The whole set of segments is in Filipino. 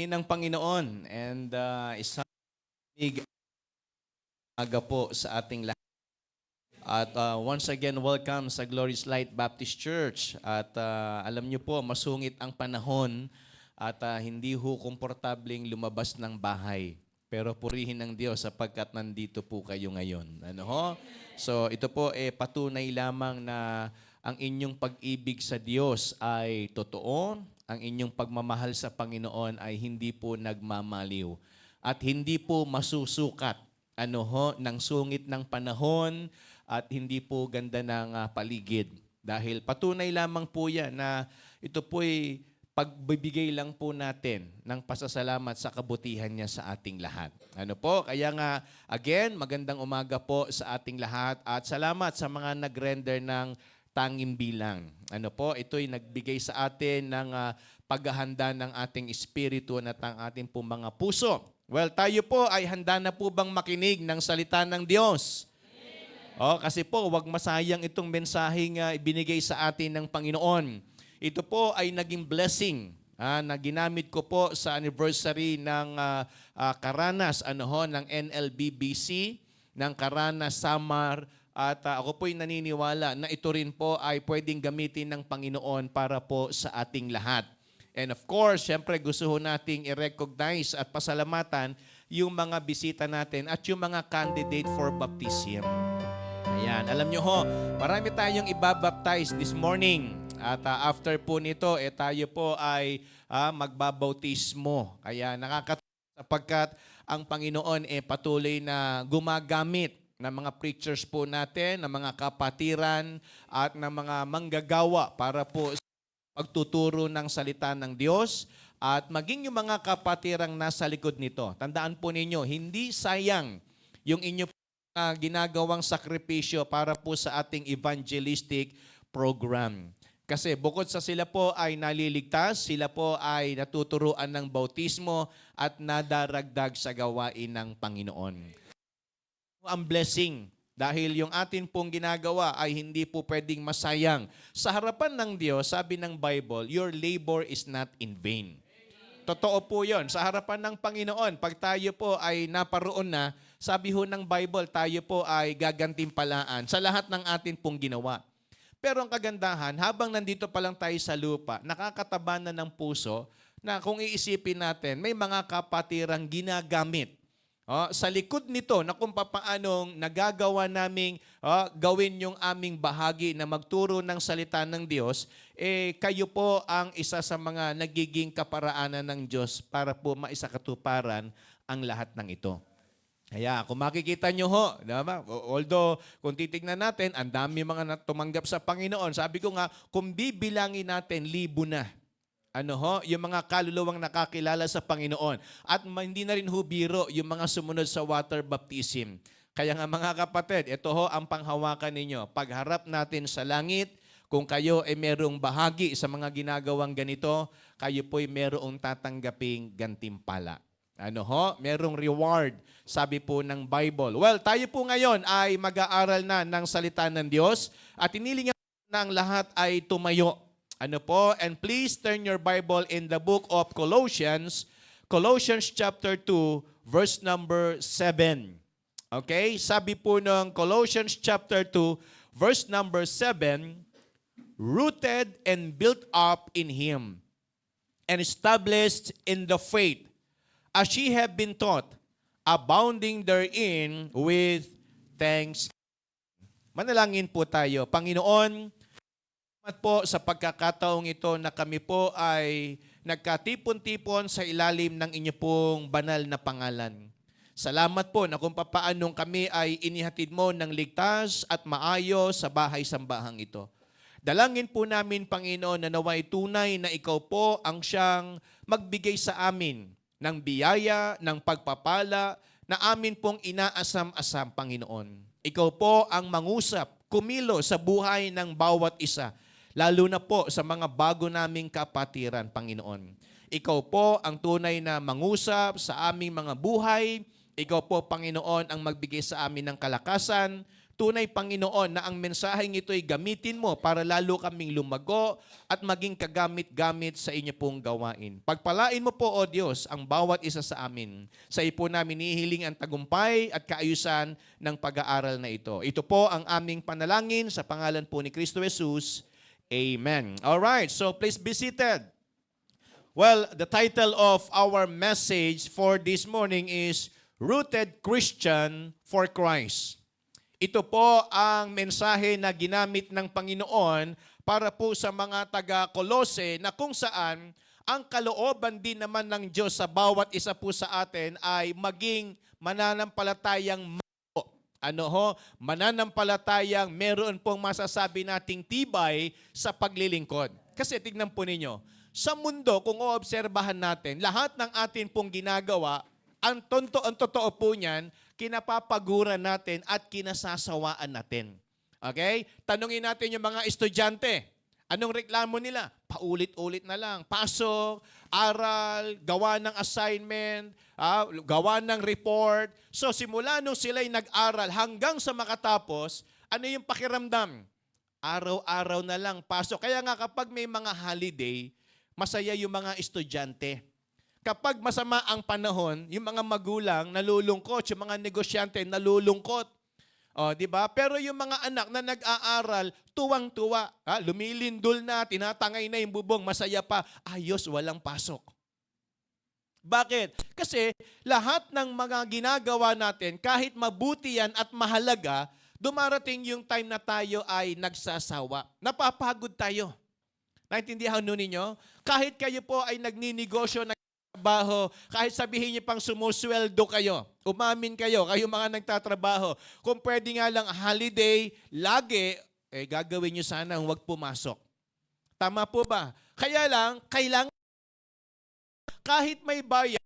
ng Panginoon and isang aga po sa ating lahat. At once again, welcome sa Glorious Light Baptist Church. At alam niyo po, masungit ang panahon at hindi ho komportabling lumabas ng bahay. Pero purihin ng Diyos sapagkat nandito po kayo ngayon. Ano ho? So ito po patunay lamang na ang inyong pag-ibig sa Diyos ay totoo, ang inyong pagmamahal sa Panginoon ay hindi po nagmamaliw at hindi po masusukat ng sungit ng panahon at hindi po ganda ng paligid. Dahil patunay lamang po yan na ito po'y pagbibigay lang po natin ng pasasalamat sa kabutihan niya sa ating lahat. Ano po? Kaya nga, again, magandang umaga po sa ating lahat at salamat sa mga nag-render ng tanging bilang. Ano po? Ito'y nagbigay sa atin ng paghahanda ng ating espiritu at ang ating po mga puso. Well, tayo po ay handa na po bang makinig ng salita ng Diyos? Kasi po, wag masayang itong mensaheng ibinigay sa atin ng Panginoon. Ito po ay naging blessing na ginamit ko po sa anniversary ng Karanas ng NLBBC, ng Karanas Samar, at ako po'y naniniwala na ito rin po ay pwedeng gamitin ng Panginoon para po sa ating lahat. And of course, syempre gusto ho nating i-recognize at pasalamatan yung mga bisita natin at yung mga candidate for baptism. Ayan, alam nyo ho, marami tayong ibabaptize this morning. At after po nito, tayo po ay magbabautismo. Kaya nakakatawa sapagkat ang Panginoon patuloy na gumagamit ng mga preachers po natin, ng mga kapatiran at ng mga manggagawa para po pagtuturo ng salita ng Diyos at maging yung mga kapatirang nasa likod nito. Tandaan po ninyo, hindi sayang yung inyo ginagawang sakripisyo para po sa ating evangelistic program. Kasi bukod sa sila po ay naliligtas, sila po ay natuturuan ng bautismo at nadaragdag sa gawain ng Panginoon. Ang blessing dahil yung atin pong ginagawa ay hindi po pwedeng masayang. Sa harapan ng Diyos, sabi ng Bible, your labor is not in vain. Totoo po yun. Sa harapan ng Panginoon, pag tayo po ay naparoon na, sabi ho ng Bible, tayo po ay gagantimpalaan sa lahat ng atin pong ginawa. Pero ang kagandahan, habang nandito pa lang tayo sa lupa, nakakataba na ng puso na kung iisipin natin, may mga kapatirang ginagamit sa likod nito na kung papaanong nagagawa naming gawin yung aming bahagi na magturo ng salita ng Diyos, kayo po ang isa sa mga nagiging kaparaanan ng Diyos para po maisakatuparan ang lahat ng ito. Kaya kung makikita nyo ho, diba? Although kung titignan natin, ang dami mga tumanggap sa Panginoon. Sabi ko nga, kung bibilangin natin, 1,000 na. Yung mga kaluluwang nakakilala sa Panginoon. At hindi na rin biro yung mga sumunod sa water baptism. Kaya nga mga kapatid, ito ho ang panghawakan ninyo. Pagharap natin sa langit, kung kayo ay merong bahagi sa mga ginagawang ganito, kayo po'y merong tatanggaping gantimpala. Merong reward, sabi po ng Bible. Well, tayo po ngayon ay mag-aaral na ng salita ng Diyos at inilingan na ang lahat ay tumayo. And please turn your Bible in the book of Colossians, Colossians chapter 2, verse number 7. Okay? Sabi po ng Colossians chapter 2, verse number 7, rooted and built up in Him, and established in the faith, as ye have been taught, abounding therein with thanks. Manalangin po tayo. Panginoon, salamat po sa pagkakataong ito na kami po ay nagkatipon-tipon sa ilalim ng inyo pong banal na pangalan. Salamat po na kung papaanong kami ay inihatid mo ng ligtas at maayos sa bahay-sambahang ito. Dalangin po namin, Panginoon, na naway tunay na ikaw po ang siyang magbigay sa amin ng biyaya, ng pagpapala na amin pong inaasam-asam, Panginoon. Ikaw po ang mangusap, kumilo sa buhay ng bawat isa, lalo na po sa mga bago naming kapatiran, Panginoon. Ikaw po ang tunay na mangusap sa aming mga buhay. Ikaw po, Panginoon, ang magbigay sa amin ng kalakasan, tunay, Panginoon, na ang mensaheng ito'y gamitin mo para lalo kaming lumago at maging kagamit-gamit sa inyo pong gawain. Pagpalain mo po, O Diyos, ang bawat isa sa amin. Sa iyo po namin hihiling ang tagumpay at kaayusan ng pag-aaral na ito. Ito po ang aming panalangin sa pangalan po ni Kristo Jesus. Amen. Alright, so please be seated. Well, the title of our message for this morning is Rooted Christian for Christ. Ito po ang mensahe na ginamit ng Panginoon para po sa mga taga-Kolose na kung saan ang kalooban din naman ng Diyos sa bawat isa po sa atin ay maging mananampalatayang mananampalatayang meron pong masasabi nating tibay sa paglilingkod. Kasi tignan po ninyo, sa mundo kung oobserbahan natin, lahat ng atin pong ginagawa, ang totoo po niyan, kinapapaguran natin at kinasasawaan natin. Okay? Tanungin natin yung mga estudyante. Anong reklamo nila? Paulit-ulit na lang. Pasok, aral, gawa ng assignment, gawa ng report. So simula nung sila'y nag-aral hanggang sa makatapos, ano yung pakiramdam? Araw-araw na lang pasok. Kaya nga kapag may mga holiday, masaya yung mga estudyante. Kapag masama ang panahon, yung mga magulang nalulungkot, yung mga negosyante nalulungkot. O, di ba? Pero yung mga anak na nag-aaral, tuwang-tuwa, lumilindol na, tinatangay na yung bubong, masaya pa, ayos, walang pasok. Bakit? Kasi lahat ng mga ginagawa natin, kahit mabuti yan at mahalaga, dumarating yung time na tayo ay nagsasawa. Napapagod tayo. Naintindihan nun ninyo? Kahit kayo po ay nagninegosyo, trabaho, kahit sabihin niyo pang sumusweldo kayo, umamin kayo, kayo mga nagtatrabaho, kung pwede nga lang holiday, lagi, gagawin niyo sana huwag pumasok. Tama po ba? Kaya lang, kailangan, kahit may bayad,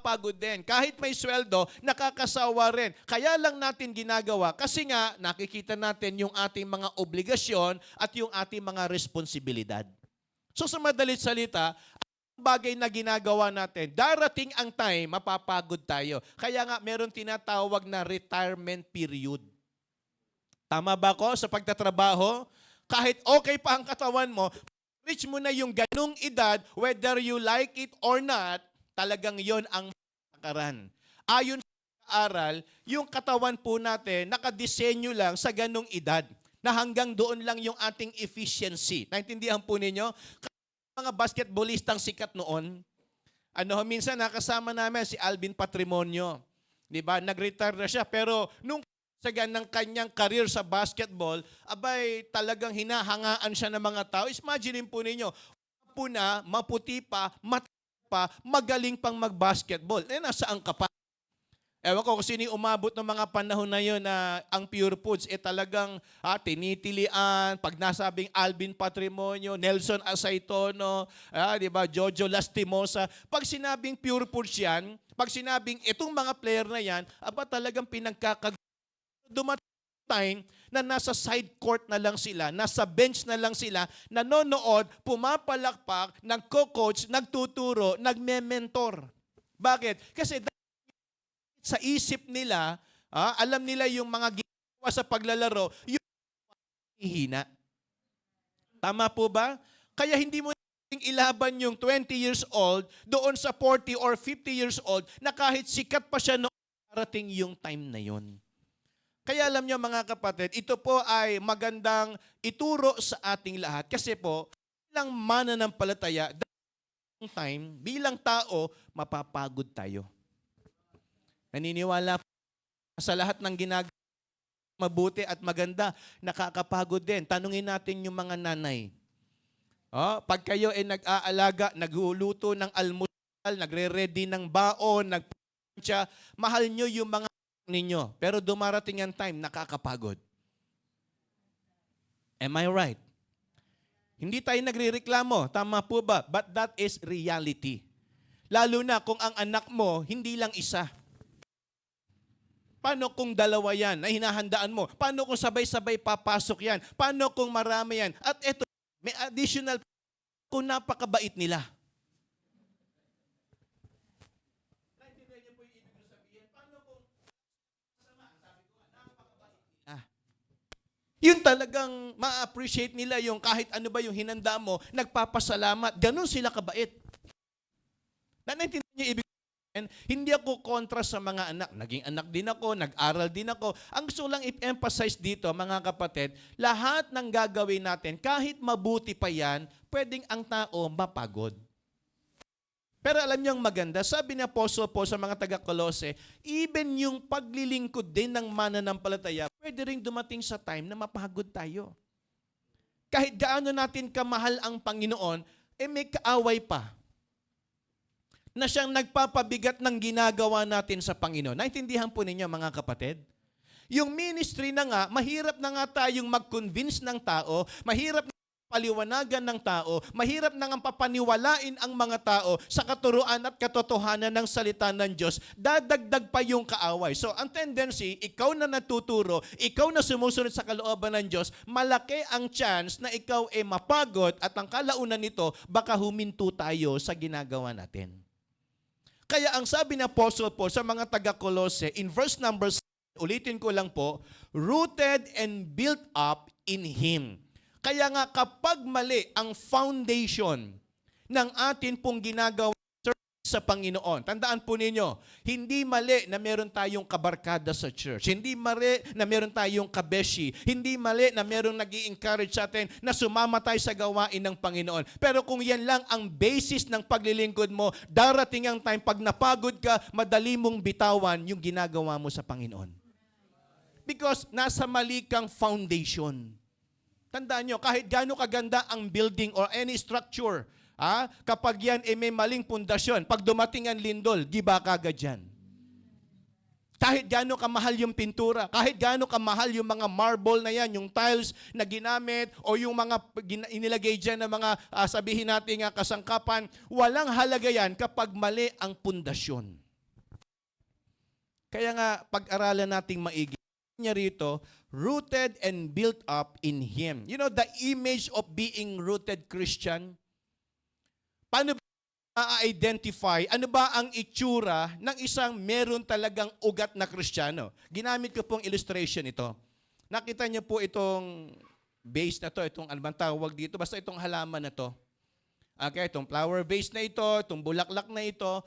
pagod din. Kahit may sweldo, nakakasawa rin. Kaya lang natin ginagawa kasi nga nakikita natin yung ating mga obligasyon at yung ating mga responsibilidad. So sa madalit salita, bagay na ginagawa natin, darating ang time, mapapagod tayo. Kaya nga, meron tinatawag na retirement period. Tama ba ko sa pagtatrabaho? Kahit okay pa ang katawan mo, reach mo na yung ganung edad, whether you like it or not, talagang yon ang makaran. Ayon sa aral, yung katawan po natin, nakadisenyo lang sa ganung edad, na hanggang doon lang yung ating efficiency. Naintindihan po ninyo? Mga basketballistang sikat noon, minsan nakasama namin si Alvin Patrimonio. 'Di ba? Nag-retire na siya pero nung sagan ng kanyang career sa basketball, abay talagang hinahangaan siya ng mga tao. Imagine po ninyo, maputi pa, magaling pang mag-basketball. Nasaan ka pa? Ewan ko kung sino umabot ng mga panahon na yun na ang Pure Foods talagang tinitilian. Pag nasabing Alvin Patrimonio, Nelson Asaytono, di ba, Jojo Lastimosa. Pag sinabing Pure Foods yan, pag sinabing itong mga player na yan, talagang dumating time na nasa side court na lang sila, nasa bench na lang sila, nanonood, pumapalakpak, nagko-coach, nagtuturo, nagme-mentor. Bakit? Kasi sa isip nila, alam nila yung mga ginagawa sa paglalaro, yung hihina. Tama po ba? Kaya hindi mo ilaban yung 20 years old doon sa 40 or 50 years old na kahit sikat pa siya noon, parating yung time na yon. Kaya alam niyo mga kapatid, ito po ay magandang ituro sa ating lahat. Kasi po, bilang mananampalataya, time, bilang tao, mapapagod tayo. Naniniwala sa lahat ng ginagawa mabuti at maganda, nakakapagod din. Tanungin natin yung mga nanay. Pag kayo ay nag-aalaga, naghuluto ng almusal, nagre-ready ng baon, nagpapantya, mahal nyo yung mga ninyo. Pero dumarating ang time, nakakapagod. Am I right? Hindi tayo nagrereklamo. Tama po ba? But that is reality. Lalo na kung ang anak mo, hindi lang isa. Paano kung dalawa yan na hinahandaan mo? Paano kung sabay-sabay papasok yan? Paano kung marami yan? At eto, may additional kung napakabait nila. Naintindihan niyo po yung ibig sabihin? Paano kung masama? Sabi ko, napakabait nila. Yun talagang ma-appreciate nila yung kahit ano ba yung hinanda mo, nagpapasalamat. Ganun sila kabait. Naintindihan niyo ibig sabihin? Hindi ako kontra sa mga anak. Naging anak din ako, nag-aral din ako. Ang gusto lang i-emphasize dito, mga kapatid, lahat ng gagawin natin, kahit mabuti pa yan, pwedeng ang tao mapagod. Pero alam niyo ang maganda, sabi ni Apostle Paul sa mga taga-Kolose, even yung paglilingkod din ng mananampalataya, pwede rin dumating sa time na mapagod tayo. Kahit gaano natin kamahal ang Panginoon, may kaaway pa na siyang nagpapabigat ng ginagawa natin sa Panginoon. Naintindihan po ninyo mga kapatid? Yung ministry na nga, mahirap na nga tayong mag-convince ng tao, mahirap na paliwanagan ng tao, mahirap na nga papaniwalain ang mga tao sa katuruan at katotohanan ng salita ng Diyos, dadagdag pa yung kaaway. So, ang tendency, ikaw na natuturo, ikaw na sumusunod sa kalooban ng Diyos, malaki ang chance na ikaw ay mapagod at ang kalaunan nito, baka huminto tayo sa ginagawa natin. Kaya ang sabi ni Apostle Paul sa mga taga-Kolose, in verse number 7, ulitin ko lang po, rooted and built up in Him. Kaya nga kapag mali ang foundation ng atin pong ginagawa sa Panginoon, tandaan po ninyo, hindi mali na meron tayong kabarkada sa church. Hindi mali na meron tayong kabeshi. Hindi mali na meron nag-i-encourage sa atin na sumama tayo sa gawain ng Panginoon. Pero kung yan lang ang basis ng paglilingkod mo, darating ang time, pag napagod ka, madali mong bitawan yung ginagawa mo sa Panginoon. Because nasa mali kang foundation. Tandaan nyo, kahit gaano kaganda ang building or any structure, kapag yan may maling pundasyon, pag dumating ang lindol, giba kagad yan. Kahit gaano kamahal yung pintura, kahit gaano kamahal yung mga marble na yan, yung tiles na ginamit, o yung mga inilagay dyan na mga sabihin natin kasangkapan, walang halaga yan kapag mali ang pundasyon. Kaya nga, pag-aralan nating maigi, niya rito, rooted and built up in Him. You know, the image of being rooted Christian, paano ba ma-identify, ano ba ang itsura ng isang meron talagang ugat na Kristiyano? Ginamit ko pong illustration ito. Nakita niyo po itong base na to, itong ano bang tawag dito, basta itong halaman na to. Okay, itong flower base na ito, itong bulaklak na ito,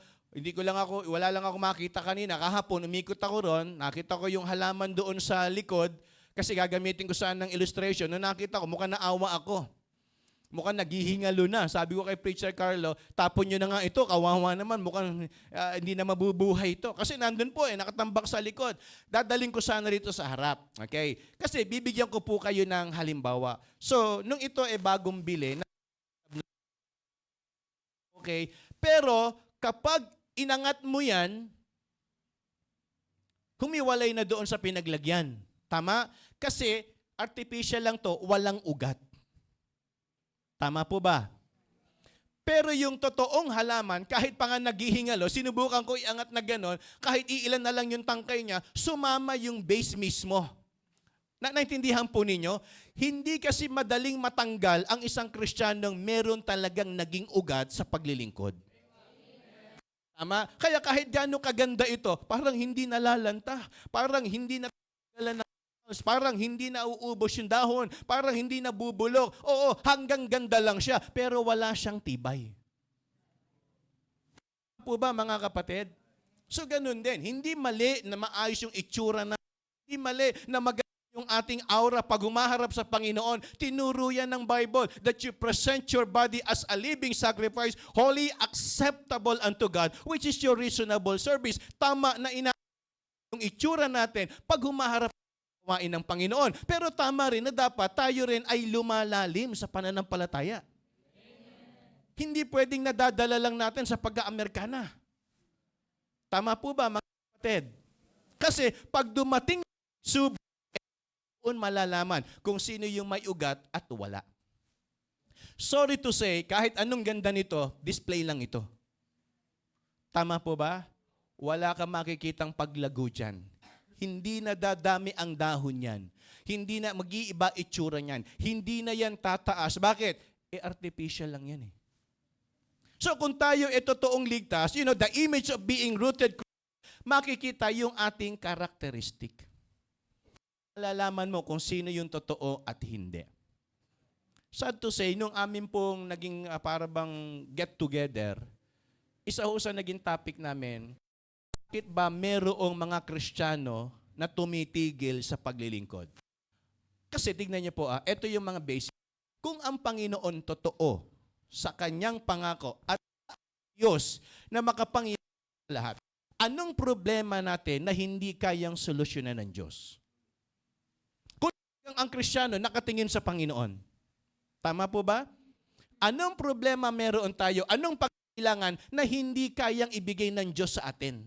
wala lang ako makita kanina. Kahapon, umikot ako ron, nakita ko yung halaman doon sa likod, kasi gagamitin ko saan ng illustration. Nung nakita ko, mukhang naawa ako. Mukhang naghihingalo na. Sabi ko kay Preacher Carlo, tapon nyo na nga ito, kawawa naman, mukhang hindi na mabubuhay ito. Kasi nandun po nakatambak sa likod. Dadaling ko sana rito sa harap. Okay? Kasi bibigyan ko po kayo ng halimbawa. So, nung ito bagong bili, okay, pero kapag inangat mo yan, humiwalay na doon sa pinaglagyan. Tama? Kasi artificial lang to, walang ugat. Tama po ba? Pero yung totoong halaman, kahit pa nga naghihingalo, sinubukan ko iangat na gano'n, kahit iilan na lang yung tangkay niya, sumama yung base mismo. Naintindihan po ninyo? Hindi kasi madaling matanggal ang isang Kristiyanong meron talagang naging ugat sa paglilingkod. Tama? Kaya kahit gaano kaganda ito, parang hindi nalalanta, parang hindi natanggalan ng parang hindi nauubos yung dahon, parang hindi nabubulok. Oo, hanggang ganda lang siya, pero wala siyang tibay. Po ba mga kapatid? So ganun din, hindi mali na maayos yung itsura na, hindi mali na maganda yung ating aura pag humaharap sa Panginoon. Tinuro yan ng Bible that you present your body as a living sacrifice, holy, acceptable unto God, which is your reasonable service. Tama na yung itsura natin pag humaharap gawain ng Panginoon. Pero tama rin na dapat tayo rin ay lumalalim sa pananampalataya. Amen. Hindi pwedeng nadadala lang natin sa pag-Amerikana. Tama po ba mga kapatid? Kasi pag dumating subok, malalaman kung sino yung may ugat at wala. Sorry to say, kahit anong ganda nito, display lang ito. Tama po ba? Wala kang makikitang paglago dyan. Hindi na dadami ang dahon yan. Hindi na mag-iiba itsura niyan. Hindi na yan tataas. Bakit? Artificial lang yan . So kung tayo totoong ligtas, the image of being rooted, makikita yung ating karakteristik. malalaman mo kung sino yung totoo at hindi. Sad to say, nung amin pong naging para bang get together, isa ho sa naging topic namin, bakit ba merong mga Kristiyano na tumitigil sa paglilingkod? Kasi tignan niyo po, ito yung mga basic. Kung ang Panginoon totoo sa kanyang pangako at Diyos na makapangyarihan sa lahat, anong problema natin na hindi kayang solusyonan ng Diyos? Kung ang Kristiyano nakatingin sa Panginoon, tama po ba? Anong problema meron tayo? Anong pagkailangan na hindi kayang ibigay ng Diyos sa atin?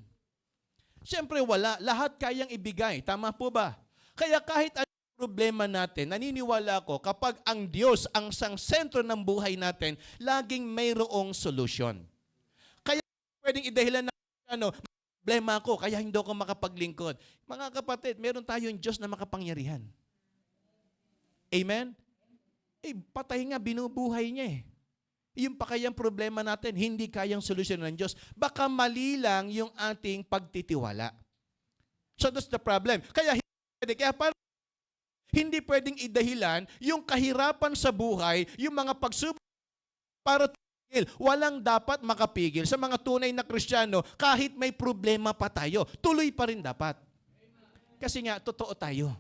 Siyempre wala. Lahat kayang ibigay. Tama po ba? Kaya kahit anong problema natin, naniniwala ko kapag ang Diyos ang sang sentro ng buhay natin, laging mayroong solusyon. Kaya pwedeng idahilan na problema ko, kaya hindi ako makapaglingkod. Mga kapatid, meron tayong Diyos na makapangyarihan. Amen? Patay nga, binubuhay niya eh. Yung pa kayang problema natin, hindi kayang solusyon ng Diyos. Baka mali lang yung ating pagtitiwala. So that's the problem. Kaya hindi pwedeng idahilan yung kahirapan sa buhay, yung mga pagsubok para tumigil. Walang dapat makapigil sa mga tunay na Kristiyano kahit may problema pa tayo. Tuloy pa rin dapat. Kasi nga, totoo tayo.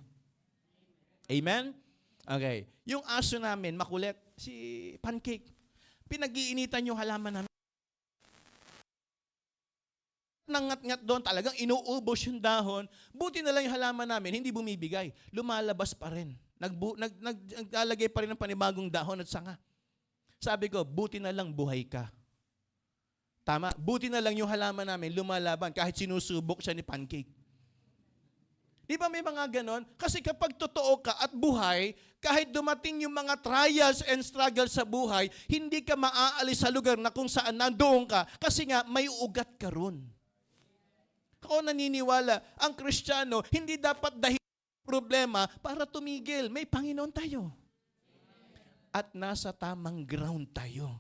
Amen? Okay. Yung aso namin, makulit, si Pancake. Pinag-iinitan yung halaman namin. Nangat-ngat doon, talagang inuubos yung dahon. Buti na lang yung halaman namin, hindi bumibigay. Lumalabas pa rin. Naglalagay pa rin ng panibagong dahon at sanga. Sabi ko, buti na lang buhay ka. Tama? Buti na lang yung halaman namin lumalaban kahit sinusubok siya ni Pancake. Di ba may mga ganon? Kasi kapag totoo ka at buhay, kahit dumating yung mga trials and struggles sa buhay, hindi ka maaalis sa lugar na kung saan nandoon ka kasi nga may ugat ka ron. Ako naniniwala, ang Kristiyano, hindi dapat dahil problema para tumigil. May Panginoon tayo. At nasa tamang ground tayo.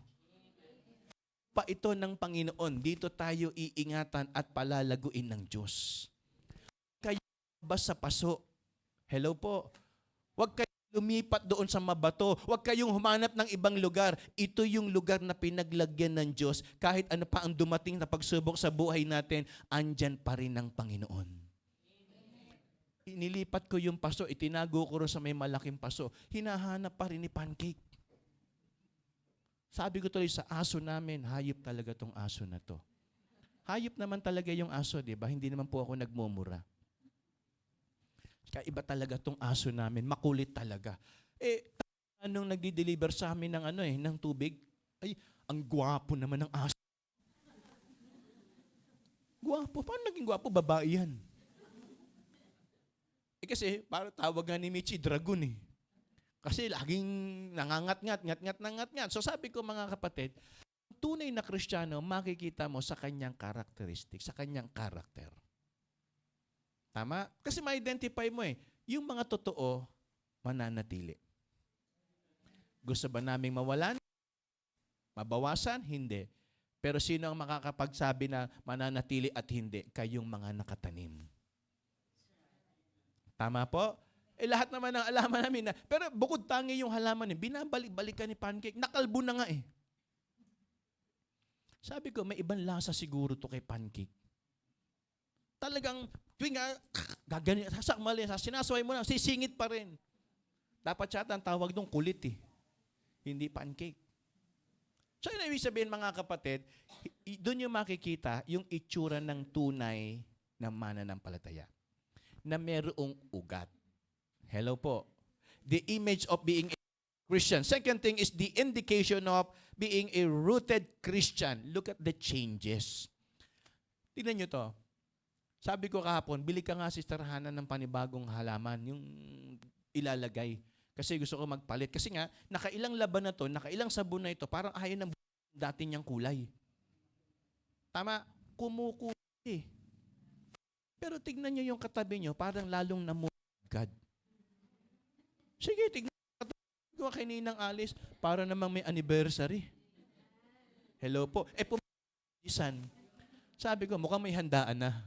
Pa ito ng Panginoon, dito tayo iingatan at palalaguin ng Diyos. Basta paso. Hello po. Huwag kayong lumipat doon sa mabato. Huwag kayong humanap ng ibang lugar. Ito yung lugar na pinaglagyan ng Diyos. Kahit ano pa ang dumating na pagsubok sa buhay natin, andyan pa rin ang Panginoon. Inilipat ko yung paso, itinago ko rin sa may malaking paso. Hinahanap pa rin ni Pancake. Sabi ko tuloy sa aso namin, hayop talaga tong aso na to. Hayop naman talaga yung aso, di ba? Hindi naman po ako nagmumura. Kaiba talaga tong aso namin, makulit talaga. Anong nagdi-deliver sa amin ng ng tubig? Ay, ang gwapo naman ng aso. Gwapo? Paano naging gwapo? Babae yan. Kasi, para tawag nga ni Michi, dragon eh. Kasi laging nangangat-ngat. So sabi ko mga kapatid, tunay na Kristiyano, makikita mo sa kanyang characteristic, sa kanyang karakter. Tama? Kasi ma-identify mo yung mga totoo, mananatili. Gusto ba naming mawalan? Mabawasan? Hindi. Pero sino ang makakapagsabi na mananatili at hindi? Kayong mga nakatanim. Tama po? Lahat naman ng alaman namin na, pero bukod tangi yung halaman, binabalik-balikan ni Pancake, nakalbo na nga eh. Sabi ko, may ibang lasa siguro to kay Pancake. Talagang, tuwing gaganyan, sasakmali, sinasaway mo na, sisingit pa rin. Dapat siya ang tawag doon, kulit eh. Hindi Pancake. So, yun ibig sabihin mga kapatid, doon yung makikita yung itsura ng tunay na mananampalataya. Na merong ugat. Hello po. The image of being a Christian. Second thing is the indication of being a rooted Christian. Look at the changes. Tignan nyo to. Sabi ko kahapon, bili ka nga Sister Hannah ng panibagong halaman, yung ilalagay. Kasi gusto ko magpalit. Kasi nga, nakailang laban na to, nakailang sabon na ito, parang ayaw ng dati niyang kulay. Tama? Kumukulay eh. Pero tignan niyo yung katabi niyo, parang lalong namugad. Sige, tignan ko kay Ninang Alice, para namang may anniversary. Hello po. Pumisan. Sabi ko, mukhang may handaan na.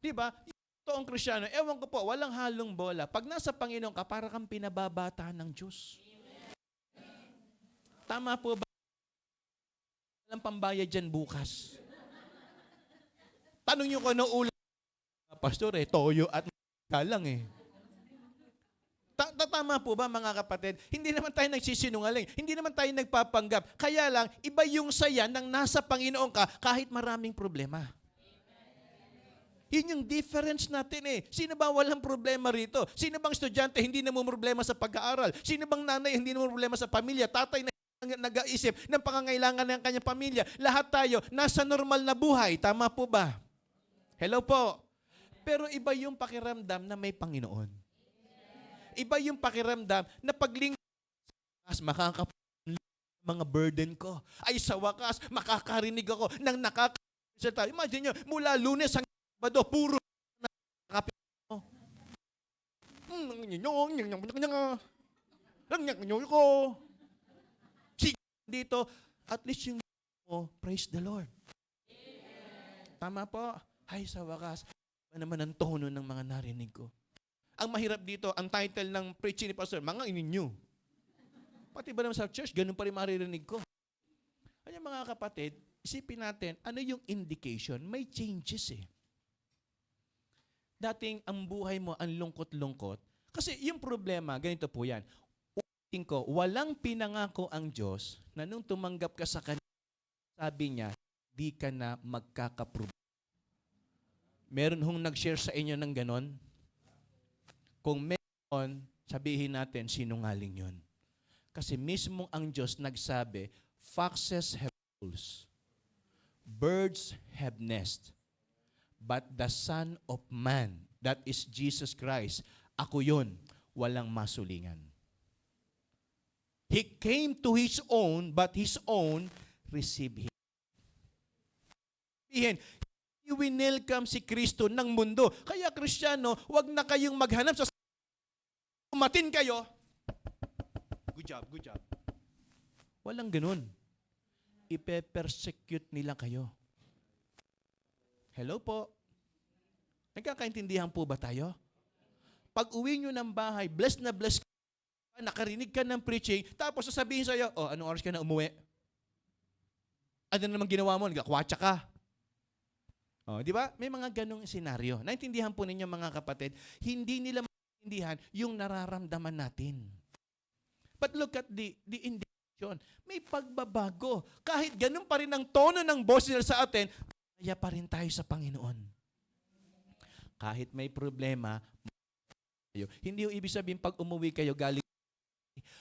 Diba? Toong Kristiyano, ewan ko po, walang halong bola. Pag nasa Panginoon ka, para kang pinababata ng Diyos. Tama po ba? Walang pambayad dyan bukas. Tanong nyo ko ano ulam. Pastor, toyo at lang eh. Tama po ba mga kapatid? Hindi naman tayo nagsisinungaling. Hindi naman tayo nagpapanggap. Kaya lang, iba yung saya ng nasa Panginoon ka kahit maraming problema. Yun yung difference natin eh. Sino ba walang problema rito? Sino bang estudyante hindi na mo problema sa pag-aaral? Sino bang nanay hindi na mo problema sa pamilya? Tatay na nag-aisip ng pangangailangan ng kanyang pamilya. Lahat tayo nasa normal na buhay. Tama po ba? Hello po. Pero iba yung pakiramdam na may Panginoon. Iba yung pakiramdam na paglingkod makakapagod mga burden ko. Ay sa wakas, makakarinig ako ng nakakasalita. Imagine nyo, mula Lunes hanggang Sabado, puro nakakapit ko. Dito, at least yung praise the Lord. Tama po. Ay sa wakas, iba naman ang tono ng mga narinig ko. Ang mahirap dito, ang title ng preaching ni Pastor, mga ininyo. Pati ba naman sa church, ganun pa rin maririnig ko. Kaya mga kapatid, isipin natin, ano yung indication? May changes eh. Dating ang buhay mo ang lungkot-lungkot. Kasi yung problema, ganito po yan. Ulitin ko, walang pinangako ang Diyos na nung tumanggap ka sa Kanya, sabi niya, di ka na magkakaproblema. Meron hong nag-share sa inyo ng ganon? Kung meron, sabihin natin, sinungaling yun. Kasi mismo ang Diyos nagsabi, foxes have holes, birds have nests, but the Son of Man, that is Jesus Christ, ako yun, walang masulingan. He came to His own, but His own received Him. I-welcome si Kristo ng mundo. Kaya Kristiyano, wag na kayong maghanap sa umatin kayo. Good job, good job. Walang ganun. Ipe-persecute nila kayo. Hello po. Nagkakaintindihan po ba tayo? Pag uwi nyo ng bahay, blessed na blessed ka, nakarinig ka ng preaching, tapos sasabihin sa'yo, anong oras ka na umuwi? Ano naman ginawa mo? Nagkakwatsa ka. Di ba? May mga ganong senaryo. Naintindihan po ninyo mga kapatid, hindi nila maintindihan yung nararamdaman natin. But look at the indication. May pagbabago. Kahit ganun pa rin ang tono ng boss nila sa atin, kaya pa rin tayo sa Panginoon. Kahit may problema, hindi yung ibig sabihin pag umuwi kayo, galing,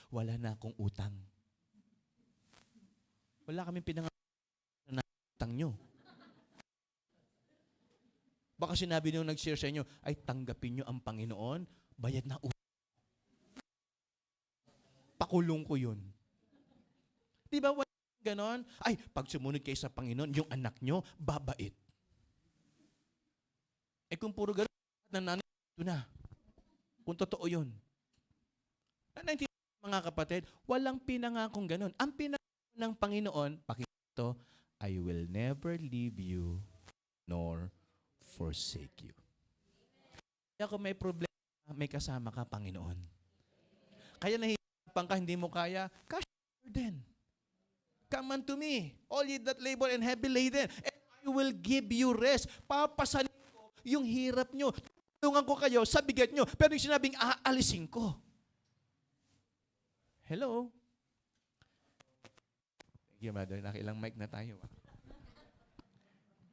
wala na akong utang. Wala kaming pinangalan na utang nyo. Baka sinabi nyo nag-share sa inyo, ay tanggapin nyo ang Panginoon, bayad na utang. Pakulong ko yun. Di ba wala ganon? Ay, pag sumunod kayo sa Panginoon, yung anak nyo, babait. Kung puro ganon, nananay, ito na. Kung totoo yun. Naintindihan mga kapatid, walang pinangakong ganon. Ang pinangako ng Panginoon, pakito, I will never leave you nor forsake you. Kaya kung may problema, may kasama ka, Panginoon. Kaya nahihirapan ka, hindi mo kaya, cast your burden. Come unto me, all ye that labor and heavy laden, and I will give you rest. Papasanin ko yung hirap nyo. Tulungan ko kayo sa bigat nyo. Pero yung sinabing, aalisin ko. Hello? Thank you, Mother. Nakilang mic na tayo.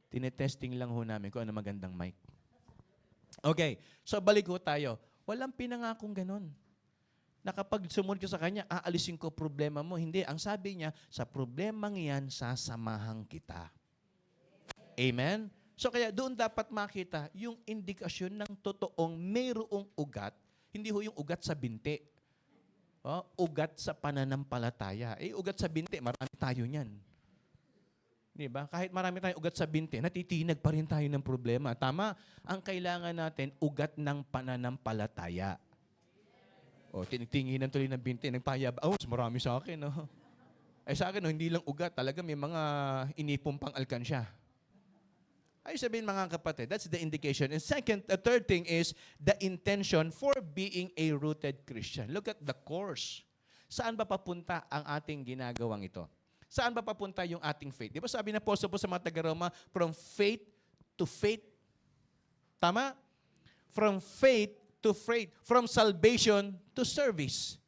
Tinetesting lang ho namin kung ano magandang mic. Okay, so balik ho tayo. Walang pinangakong ganun. Na kapag sumunod ka sa Kanya, aalisin ko problema mo. Hindi. Ang sabi niya, sa problemang yan, sasamahan kita. Amen? So kaya doon dapat makita yung indikasyon ng totoong mayroong ugat, hindi ho yung ugat sa binti. Ugat sa pananampalataya. Ugat sa binti, marami tayo niyan. Di ba? Kahit marami tayong ugat sa binti, natitinag pa rin tayo ng problema. Tama? Ang kailangan natin, ugat ng pananampalataya. Tinitinginan tuloy ng binti, nagpayab, marami sa akin. Sa akin, hindi lang ugat, talaga may mga inipong pang alkansya. Ay sabihin mga kapatid, that's the indication. And second, the third thing is the intention for being a rooted Christian. Look at the course. Saan ba papunta ang ating ginagawang ito? Saan ba papunta yung ating faith? Di ba sabi na po sa mga taga-Roma, from faith to faith. Tama? From faith to faith. From salvation to service.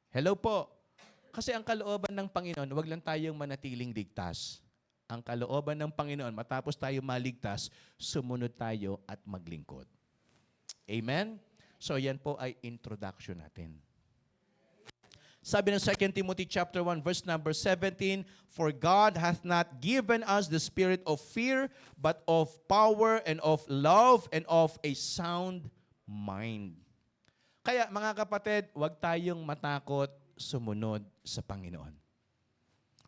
Hello po. Kasi ang kalooban ng Panginoon, wag lang tayong manatiling ligtas. Ang kalooban ng Panginoon, matapos tayo maligtas, sumunod tayo at maglingkod. Amen? So yan po ay introduction natin. Sabi ng 2 Timothy chapter 1 verse number 17, "For God hath not given us the spirit of fear, but of power and of love and of a sound mind." Kaya mga kapatid, huwag tayong matakot sumunod sa Panginoon.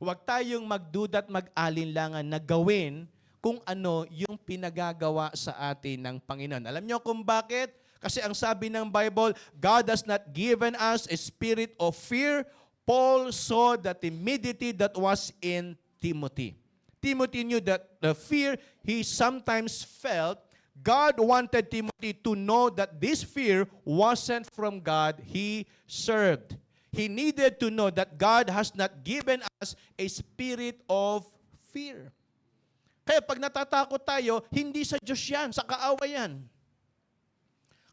Huwag tayong magduda at mag-alinlangan na gawin kung ano yung pinagagawa sa atin ng Panginoon. Alam niyo kung bakit? Kasi ang sabi ng Bible, God has not given us a spirit of fear. Paul saw the timidity that was in Timothy. Timothy knew that the fear he sometimes felt, God wanted Timothy to know that this fear wasn't from God he served. He needed to know that God has not given us a spirit of fear. Kaya pag natatakot tayo, hindi sa Diyos yan, sa kaawa yan.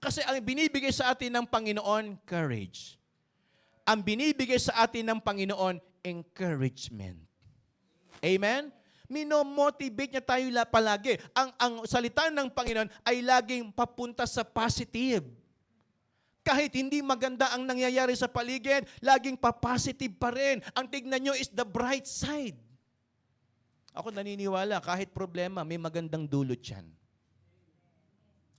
Kasi ang binibigay sa atin ng Panginoon, courage. Ang binibigay sa atin ng Panginoon, encouragement. Amen? Minomotivate niya tayo palagi. Ang salita ng Panginoon ay laging papunta sa positive. Kahit hindi maganda ang nangyayari sa paligid, laging pa-positive pa rin. Ang tignan nyo is the bright side. Ako naniniwala, kahit problema, may magandang dulot yan.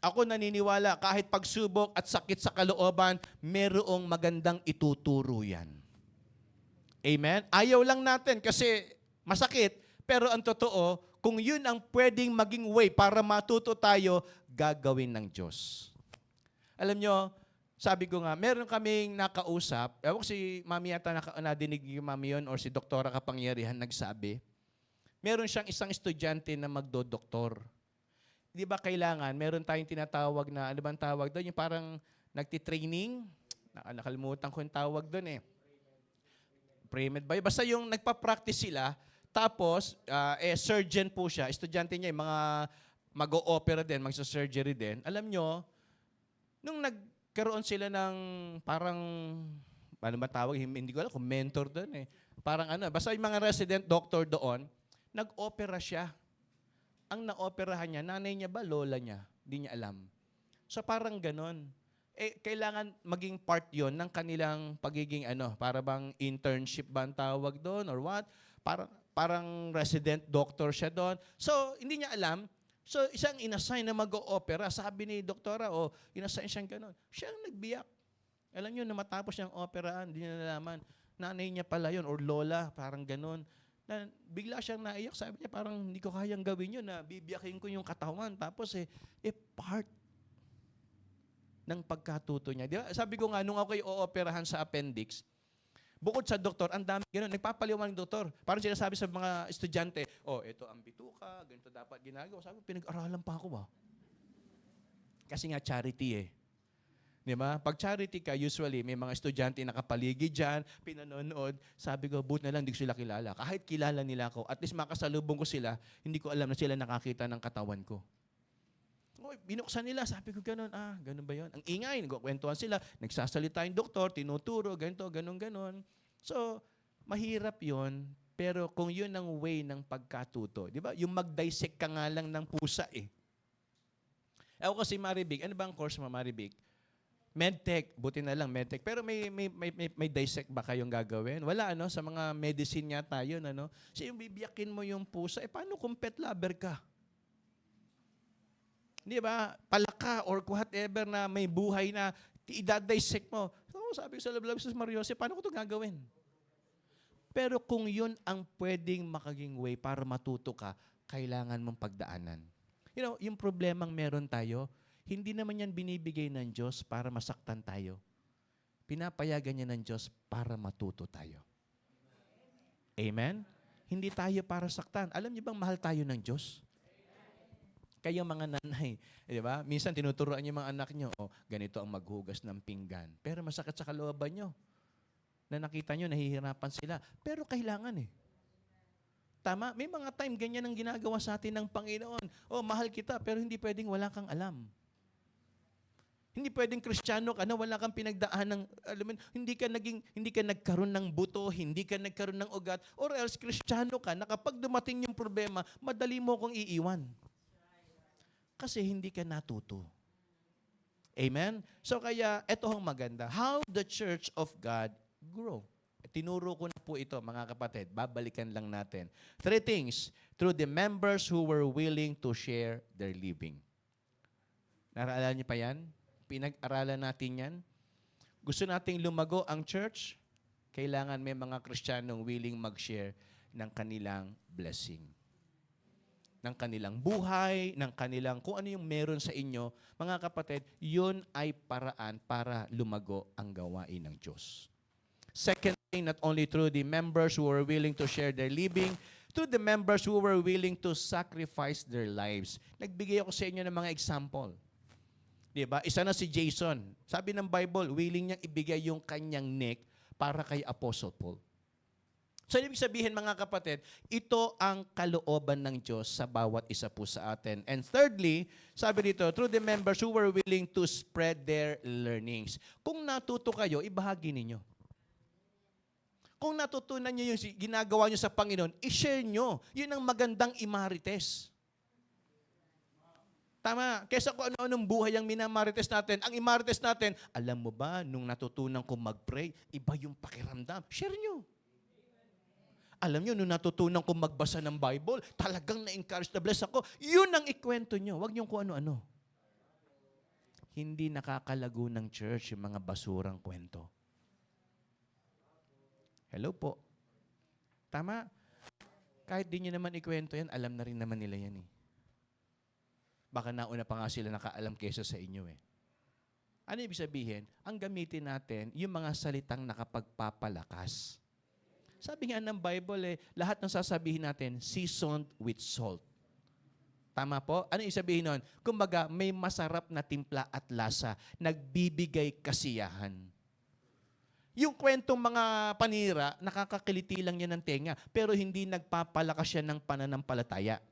Ako naniniwala, kahit pagsubok at sakit sa kalooban, merong magandang ituturo yan. Amen? Ayaw lang natin kasi masakit, pero ang totoo, kung yun ang pwedeng maging way para matuto tayo, gagawin ng Diyos. Alam nyo, sabi ko nga, meron kaming nakausap, ewan ko si Mami yata nadinig yung Mami yun or si Doktora Kapangyarihan nagsabi, meron siyang isang estudyante na magdodoktor. Di ba kailangan, meron tayong tinatawag na, ano bang tawag doon? Yung parang nagtitraining, nakalimutan ko yung tawag doon eh. Pre-med ba? Basta yung nagpa-practice sila, tapos surgeon po siya, estudyante niya, yung mga mag-o-opera din, magsa-surgery din. Alam nyo, nung nagkaroon sila ng parang, ano ba tawag, hindi ko alam kung mentor doon eh. Parang ano, basta yung mga resident doctor doon, nag-opera siya. Ang na-operahan niya, nanay niya ba, lola niya? Hindi niya alam. So parang ganon. Kailangan maging part yon ng kanilang pagiging para bang internship ba ang tawag doon or what? Parang resident doctor siya doon. So hindi niya alam. So, isang inassign na mag-o-opera, sabi ni doktora, inassign siyang gano'n. Siya ang nagbiyak. Alam niyo, na matapos niyang operaan, hindi niya nalaman, nanay niya pala yun, or lola, parang gano'n. Na, bigla siyang naiyak, sabi niya, parang hindi ko kayang gawin yun, na bibiyakin ko yung katawan. Tapos, part ng pagkatuto niya. Di ba? Sabi ko nga, nung ako i-ooperahan sa appendix, bukod sa doktor, ang dami gano'n. Nagpapaliwanag ng doktor. Parang sinasabi sa mga estudyante, ito ang bituka, ganito dapat ginagawa. Sabi ko, pinag-aralan pa ako ba? Kasi nga charity eh. Di ba? Pag charity ka, usually may mga estudyante nakapaligid dyan, pinanonood. Sabi ko, buti na lang hindi ko sila kilala. Kahit kilala nila ako, at least makasalubong ko sila, hindi ko alam na sila nakakita ng katawan ko. Binuksan nila, sabi ko gano'n, gano'n ba yun? Ang ingay, nagkukwentuhan sila, nagsasalita yung doktor, tinuturo, ganito, ganon. So, mahirap yon, pero kung yun ang way ng pagkatuto, di ba? Yung mag-dissect ka nga lang ng pusa eh. Ako kasi Maribig, ano ba ang course mo Maribig? Medtech, buti na lang Medtech. Pero may dissect ba kayong gagawin? Wala sa mga medicine yata yun, So yung bibiyakin mo yung pusa, paano kung pet lover ka? Di ba? Palaka or whatever na may buhay na i-dissect mo. So, sabi ko sa loob sa Mario Jose, paano ko ito gagawin? Pero kung yun ang pwedeng makaging way para matuto ka, kailangan mong pagdaanan. Yung problemang meron tayo, hindi naman yan binibigay ng Diyos para masaktan tayo. Pinapayagan niya ng Diyos para matuto tayo. Amen? Hindi tayo para saktan. Alam niyo bang mahal tayo ng Diyos? Kayo mga nanay, di ba? Minsan tinuturuan niyo mga anak niyo, oh, ganito ang maghugas ng pinggan. Pero masakit sa kalooban niyo na nakita niyo nahihirapan sila. Pero kailangan eh. Tama? May mga time ganyan ang ginagawa sa atin ng Panginoon. Oh, mahal kita, pero hindi pwedeng wala kang alam. Hindi pwedeng Kristiyano ka na wala kang pinagdaan ng, alam mo, hindi ka nagkaroon ng buto, hindi ka nagkaroon ng ugat, or else Kristiyano ka na kapag dumating yung problema, madali mo kong iiwan. Kasi hindi ka natuto. Amen? So kaya, ito ang maganda. How the Church of God grow. Tinuro ko na po ito, mga kapatid. Babalikan lang natin. 3 things. Through the members who were willing to share their living. Naraalala niyo pa yan? Pinag-aralan natin yan. Gusto nating lumago ang church, kailangan may mga Kristiyanong willing mag-share ng kanilang blessing. Ng kanilang buhay, ng kanilang kung ano yung meron sa inyo. Mga kapatid, yun ay paraan para lumago ang gawain ng Diyos. Second thing, not only through the members who were willing to share their living, through the members who were willing to sacrifice their lives. Nagbigay ako sa inyo ng mga example. Diba? Isa na si Jason. Sabi ng Bible, willing niyang ibigay yung kanyang neck para kay Apostle Paul. So, ibig sabihin mga kapatid, ito ang kalooban ng Diyos sa bawat isa po sa atin. And thirdly, sabi dito, through the members who were willing to spread their learnings. Kung natuto kayo, ibahagi ninyo. Kung natutunan niyo yung ginagawa niyo sa Panginoon, i-share niyo. Yun ang magandang imarites. Tama. Kesa kung ano-anong buhay ang minamarites natin, ang imarites natin, alam mo ba, nung natutunan ko mag-pray, iba yung pakiramdam. Share nyo. Alam nyo, nung natutunan ko magbasa ng Bible, talagang na-encourage na bless ako. Yun ang ikwento nyo. Huwag nyo kung ano-ano. Hindi nakakalago ng church yung mga basurang kwento. Hello po. Tama. Kahit di nyo naman ikwento yan, alam na rin naman nila yan eh. Baka nauna pa nga sila nakaalam kesa sa inyo eh. Ano ibig sabihin? Ang gamitin natin, yung mga salitang nakapagpapalakas. Sabi nga ng Bible lahat ng sasabihin natin, seasoned with salt. Tama po? Ano ibig sabihin nun? Kumbaga, may masarap na timpla at lasa, nagbibigay kasiyahan. Yung kwentong mga panira, nakakakiliti lang yan ng tenga, pero hindi nagpapalakas yan ng pananampalataya.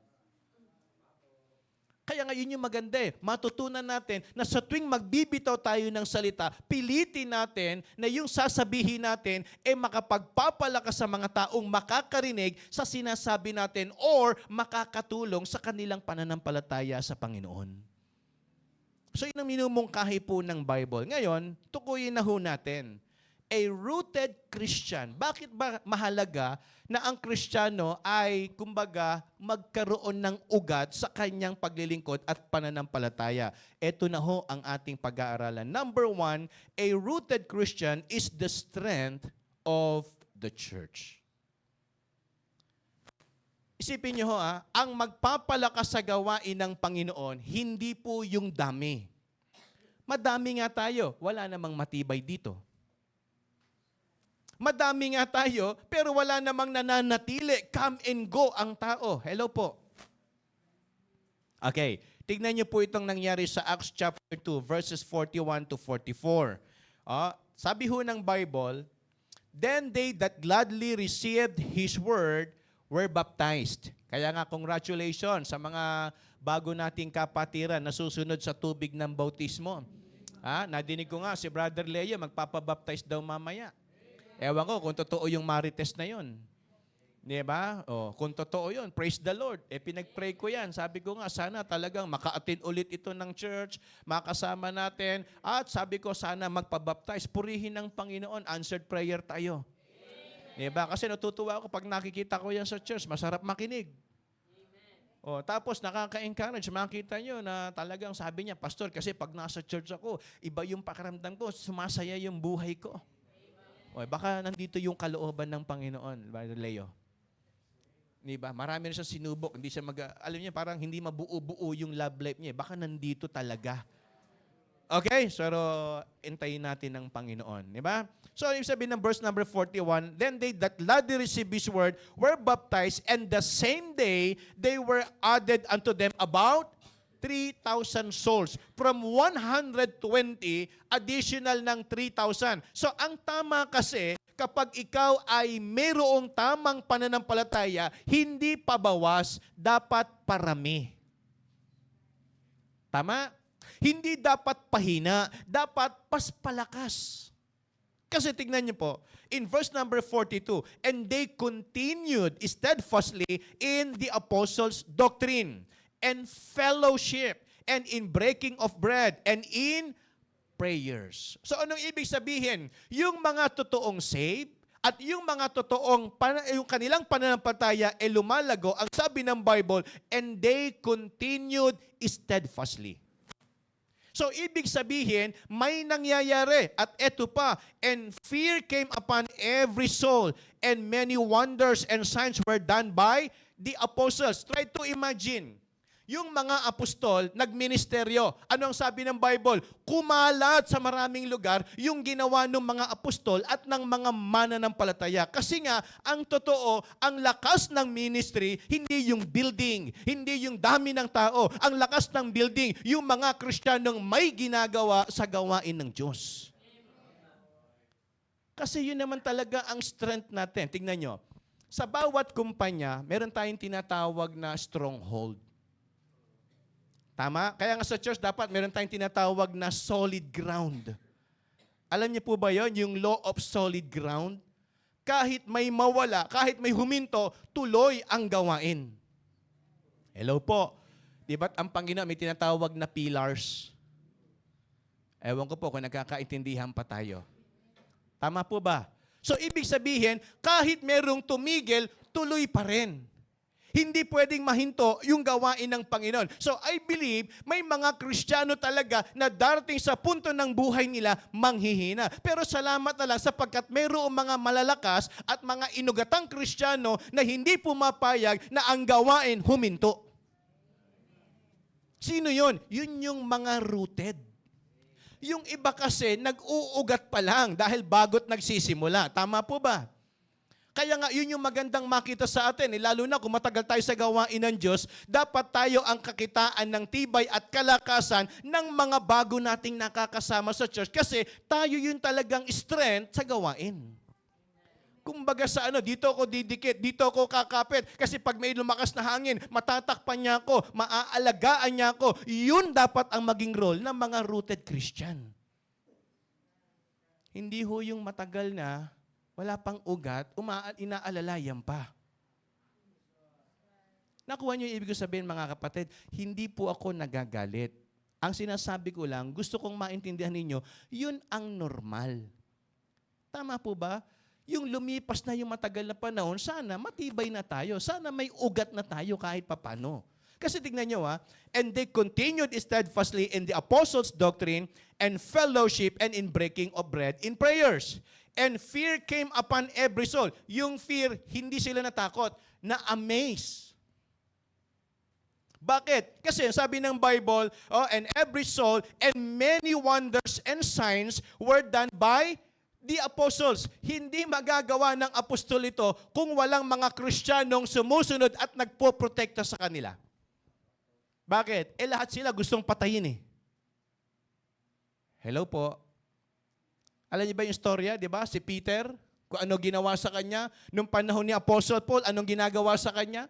Kaya ngayon yung maganda matutunan natin na sa tuwing magbibitaw tayo ng salita, pilitin natin na yung sasabihin natin makapagpapalakas sa mga taong makakarinig sa sinasabi natin or makakatulong sa kanilang pananampalataya sa Panginoon. So yun ang minumungkahi po ng Bible. Ngayon, tukuyin na ho natin. A rooted Christian. Bakit ba mahalaga na ang Kristiyano ay, kumbaga, magkaroon ng ugat sa kanyang paglilingkod at pananampalataya? Ito na ho ang ating pag-aaralan. Number 1, a rooted Christian is the strength of the church. Isipin niyo ho, ang magpapalakas sa gawain ng Panginoon, hindi po yung dami. Madami nga tayo, wala namang matibay dito. Madami nga tayo, pero wala namang nananatili. Come and go ang tao. Hello po. Okay, tignan niyo po itong nangyari sa Acts chapter 2, verses 41 to 44. Sabi ho ng Bible, then they that gladly received His word were baptized. Kaya nga, congratulations sa mga bago nating kapatiran na susunod sa tubig ng bautismo. Nadinig ko nga, si Brother Leo magpapabaptize daw mamaya. Ewan ko kung totoo yung marites na yun. Di ba? Kung totoo yun, praise the Lord. Pinag-pray ko yan. Sabi ko nga, sana talagang maka-attend ulit ito ng church, makasama natin. At sabi ko, sana magpabaptize. Purihin ng Panginoon. Answered prayer tayo. Di ba? Kasi natutuwa ako pag nakikita ko yan sa church. Masarap makinig. Tapos nakaka-encourage. Makita nyo na talagang sabi niya, Pastor, kasi pag nasa church ako, iba yung pakiramdam ko, sumasaya yung buhay ko. Baka nandito yung kalooban ng Panginoon, Brother Leo. Diba? Marami na siyang sinubok. Hindi siya alam niya, parang hindi mabuo-buo yung love life niya. Baka nandito talaga. Okay? So, intayin natin ng Panginoon. Diba? So, ibig sabihin ng verse number 41, then they that gladly received His word were baptized, and the same day they were added unto them about 3,000 souls. From 120, additional ng 3,000. So ang tama kasi, kapag ikaw ay mayroong tamang pananampalataya, hindi pabawas, dapat parami. Tama? Hindi dapat pahina, dapat paspalakas. Kasi tignan niyo po, in verse number 42, and they continued steadfastly in the apostles' doctrine and fellowship and in breaking of bread and in prayers. So anong ibig sabihin? Yung mga totoong saved at yung mga totoong, yung kanilang pananampalataya ay lumalago, ang sabi ng Bible, and they continued steadfastly. So, ibig sabihin, may nangyayari. At eto pa, and fear came upon every soul, and many wonders and signs were done by the apostles. Try to imagine, yung mga apostol, nagministeryo. Ano ang sabi ng Bible? Kumalat sa maraming lugar yung ginawa ng mga apostol at ng mga mananampalataya. Kasi nga, ang totoo, ang lakas ng ministry, hindi yung building, hindi yung dami ng tao. Ang lakas ng building, yung mga Kristiyanong may ginagawa sa gawain ng Diyos. Kasi yun naman talaga ang strength natin. Tingnan nyo, sa bawat kumpanya, meron tayong tinatawag na stronghold. Tama? Kaya nga sa church, dapat meron tayong tinatawag na solid ground. Alam niyo po ba yon, yung law of solid ground? Kahit may mawala, kahit may huminto, tuloy ang gawain. Hello po. Di ba't ang Panginoon may tinatawag na pillars? Ewan ko po kung nagkakaintindihan pa tayo. Tama po ba? So, ibig sabihin, kahit merong tumigil, tuloy pa rin. Hindi pwedeng mahinto yung gawain ng Panginoon. So I believe may mga Kristiyano talaga na darating sa punto ng buhay nila manghihina. Pero salamat na lang sapagkat mayroong mga malalakas at mga inugatang Kristiyano na hindi pumapayag na ang gawain huminto. Sino yon? Yun yung mga rooted. Yung iba kasi nag-uugat pa lang dahil bago't nagsisimula. Tama po ba? Kaya nga, yun yung magandang makita sa atin. Lalo na kung matagal tayo sa gawain ng Diyos, dapat tayo ang kakitaan ng tibay at kalakasan ng mga bago nating nakakasama sa church. Kasi tayo yun talagang strength sa gawain. Kumbaga sa dito ako didikit, dito ako kakapit. Kasi pag may lumakas na hangin, matatakpan niya ako, maaalagaan niya ako. Yun dapat ang maging role ng mga rooted Christian. Hindi ho yung matagal na, wala pang ugat, inaalalayan pa. Nakuha niyo yung ibig sabihin, mga kapatid, hindi po ako nagagalit. Ang sinasabi ko lang, gusto kong maintindihan ninyo, yun ang normal. Tama po ba? Yung lumipas na yung matagal na panahon, sana matibay na tayo. Sana may ugat na tayo kahit papano. Kasi tignan nyo and they continued steadfastly in the apostles' doctrine and fellowship and in breaking of bread in prayers. And fear came upon every soul. Yung fear, hindi sila natakot, na-amaze. Bakit? Kasi sabi ng Bible, and every soul and many wonders and signs were done by the apostles. Hindi magagawa ng apostol ito kung walang mga Kristiyanong sumusunod at nagpoprotekta sa kanila. Bakit? Lahat sila gustong patayin . Hello po. Alam niyo ba yung storya, di ba? Si Peter, kung ano ginawa sa kanya. Nung panahon ni Apostle Paul, anong ginagawa sa kanya?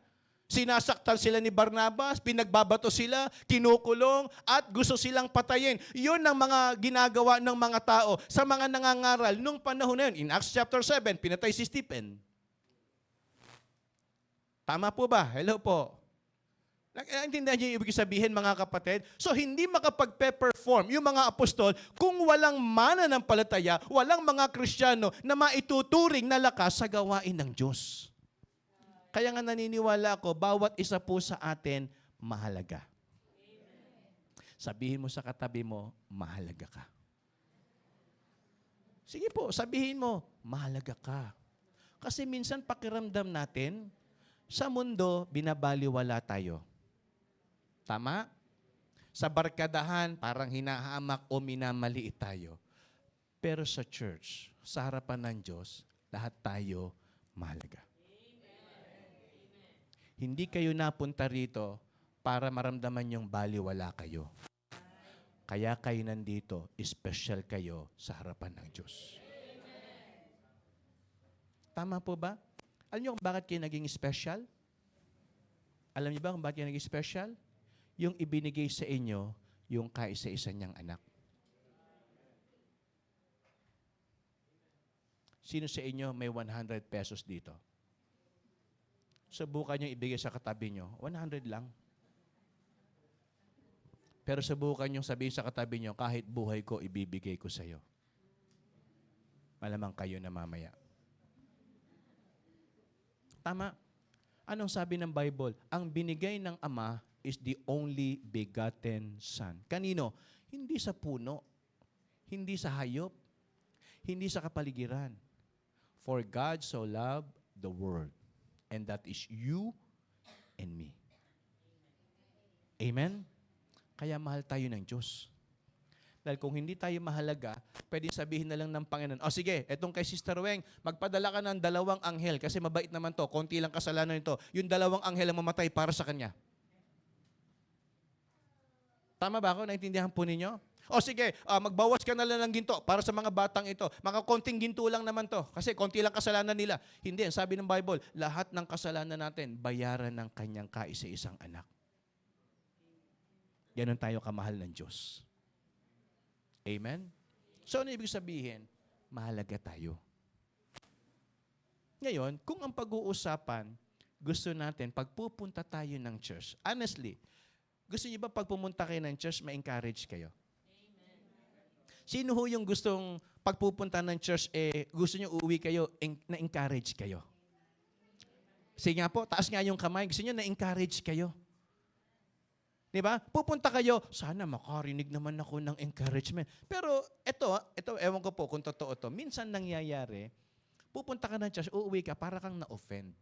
Sinasaktan sila ni Barnabas, pinagbabato sila, kinukulong, at gusto silang patayin. Yun ang mga ginagawa ng mga tao sa mga nangangaral nung panahon na yun. In Acts chapter 7, pinatay si Stephen. Tama po ba? Hello po. Naintindihan niyo yung ibig sabihin, mga kapatid? So, hindi makapag-perform yung mga apostol kung walang mananampalataya, walang mga Kristiyano na maituturing na lakas sa gawain ng Diyos. Kaya nga naniniwala ako, bawat isa po sa atin, mahalaga. Sabihin mo sa katabi mo, mahalaga ka. Sige po, sabihin mo, mahalaga ka. Kasi minsan pakiramdam natin, sa mundo, binabaliwala tayo. Tama? Sa barkadahan, parang hinahamak o minamaliit tayo. Pero sa church, sa harapan ng Diyos, lahat tayo mahalaga. Amen. Hindi kayo napunta rito para maramdaman yung baliwala kayo. Kaya kayo nandito, special kayo sa harapan ng Diyos. Tama po ba? Alam niyo kung bakit kayo naging special? Alam niyo ba kung bakit kayo naging special? Yung ibinigay sa inyo, yung kaisa-isa niyang anak. Sino sa inyo may 100 pesos dito? Subukan niyo ibigay sa katabi niyo, 100 lang. Pero subukan niyong sabihin sa katabi niyo, kahit buhay ko, ibibigay ko sa iyo. Malamang kayo na mamaya. Tama. Anong sabi ng Bible? Ang binigay ng Ama is the only begotten Son. Kanino? Hindi sa puno, hindi sa hayop, hindi sa kapaligiran. For God so loved the world, and that is you and me. Amen? Kaya mahal tayo ng Diyos. Dahil kung hindi tayo mahalaga, pwede sabihin na lang ng Panginoon, sige, etong kay Sister Weng, magpadala ka ng 2 anghel kasi mabait naman to, konti lang kasalanan nito. Yung 2 anghel ang mamatay para sa kanya. Tama ba ako? Naintindihan po ninyo? Sige, magbawas ka na lang ng ginto para sa mga batang ito. Mga konting ginto lang naman to kasi konti lang kasalanan nila. Hindi, sabi ng Bible, lahat ng kasalanan natin, bayaran ng kanyang kaisa-isang anak. Ganon tayo kamahal ng Diyos. Amen? So, ano ibig sabihin? Mahalaga tayo. Ngayon, kung ang pag-uusapan, gusto natin, pagpupunta tayo ng church, honestly, gusto niyo ba pag pumunta kayo ng church, ma-encourage kayo? Amen. Sino ho yung gustong pagpupunta ng church, gusto niyo uuwi kayo, na-encourage kayo? Sige nga po, taas nga yung kamay, gusto niyo na-encourage kayo? Diba? Pupunta kayo, sana makarinig naman ako ng encouragement. Pero ito, ewan ko po kung totoo to. Minsan nangyayari, pupunta ka ng church, uuwi ka, para kang na-offend.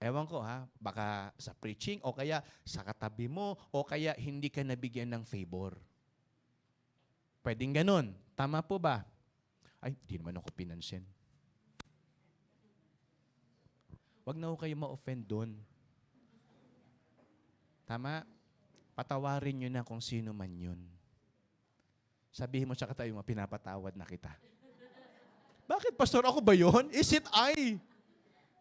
Ewan ko baka sa preaching, o kaya sa katabi mo, o kaya hindi ka nabigyan ng favor. Pwedeng ganun. Tama po ba? Ay, di naman ako pinansin. Wag na ho kayo ma-offend doon. Tama? Patawarin nyo na kung sino man yun. Sabihin mo sa katabi mo, pinapatawad na kita. Bakit, pastor? Ako ba yun? Is it I?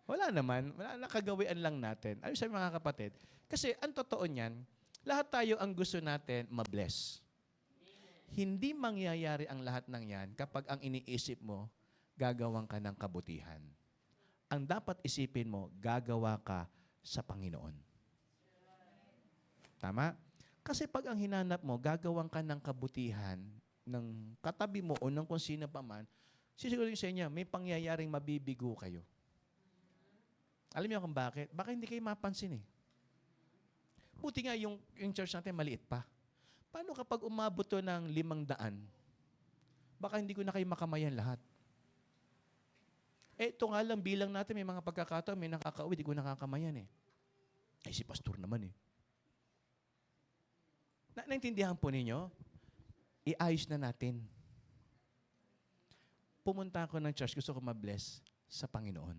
Wala naman. Wala, nakagawian lang natin. Ayun sa mga kapatid. Kasi ang totoo niyan, lahat tayo ang gusto natin ma-bless. Hindi mangyayari ang lahat ng yan kapag ang iniisip mo, gagawang ka ng kabutihan. Ang dapat isipin mo, gagawa ka sa Panginoon. Tama? Kasi pag ang hinanap mo, gagawang ka ng kabutihan ng katabi mo o ng kung sino pa man, sisigurin sa inyo, may pangyayaring mabibigo kayo. Alam niyo kung bakit? Baka hindi kayo mapansin eh. Buti nga yung church natin maliit pa. Paano kapag umabot to ng 500? Baka hindi ko na kayo makamayan lahat. Ito nga lang, bilang natin, may mga pagkakataon, may nakakauwi, di ko nakakamayan eh. Si pastor naman eh. Naintindihan po ninyo? Iayos na natin. Pumunta ako ng church, gusto ko ma-bless sa Panginoon.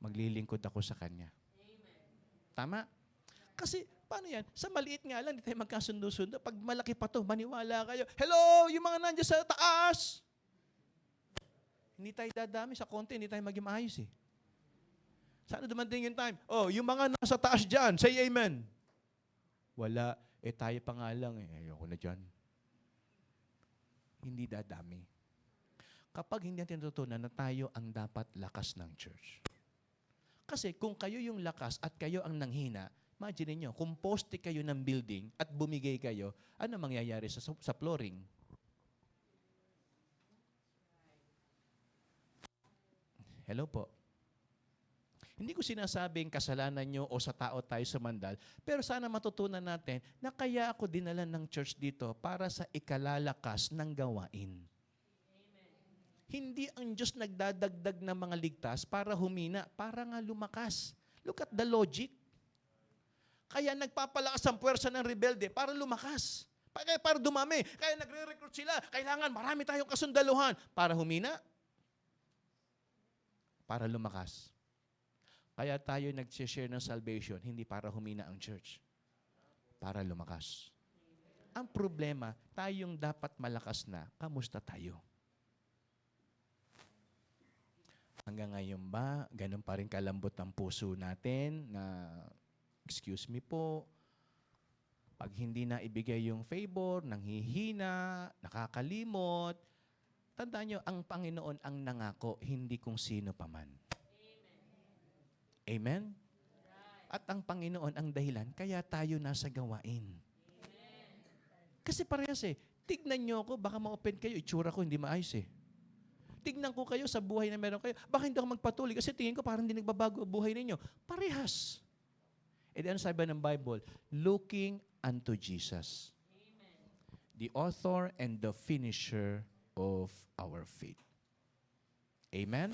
Maglilingkod ako sa Kanya. Tama? Kasi, paano yan? Sa maliit nga lang, hindi tayo magkasundo-sundo. Pag malaki pa to, maniwala kayo. Hello, yung mga nandiyan sa taas! Hindi tayo dadami sa konti, hindi tayo maging maayos eh. Sana dumating yung time, yung mga nasa taas dyan, say amen. Wala, tayo pa nga lang eh. Ayoko na dyan. Hindi dadami. Kapag hindi natin natutunan na tayo ang dapat lakas ng church. Kasi kung kayo yung lakas at kayo ang nanghina, imagine niyo, kung poste kayo ng building at bumigay kayo, ano mangyayari sa flooring? Hello po. Hindi ko sinasabing kasalanan nyo o sa tao tayo sumandal, pero sana matutunan natin na kaya ako dinala ng church dito para sa ikalalakas ng gawain. Amen. Hindi ang Diyos nagdadagdag ng mga ligtas para humina, para nga lumakas. Look at the logic. Kaya nagpapalakas ang puwersa ng rebelde para lumakas. Para dumami. Kaya nagre-recruit sila. Kailangan marami tayong kasundaluhan para humina, para lumakas. Kaya tayo nag-share ng salvation, hindi para humina ang church. Para lumakas. Ang problema, tayong dapat malakas na, kamusta tayo? Hanggang ngayon ba, ganun pa rin kalambot ang puso natin na, excuse me po, pag hindi na ibigay yung favor, nanghihina, nakakalimot, tandaan nyo, ang Panginoon ang nangako, hindi kung sino paman. Amen? At ang Panginoon ang dahilan, kaya tayo nasa gawain. Kasi parehas tignan nyo ako, baka ma-open kayo, itsura ko hindi maayos Tignan ko kayo sa buhay na meron kayo, baka hindi ako magpatuloy kasi tingin ko parang hindi nagbabago ang buhay ninyo. Parehas. E di ano sabi ng Bible? Looking unto Jesus. Amen. The author and the finisher of our faith. Amen?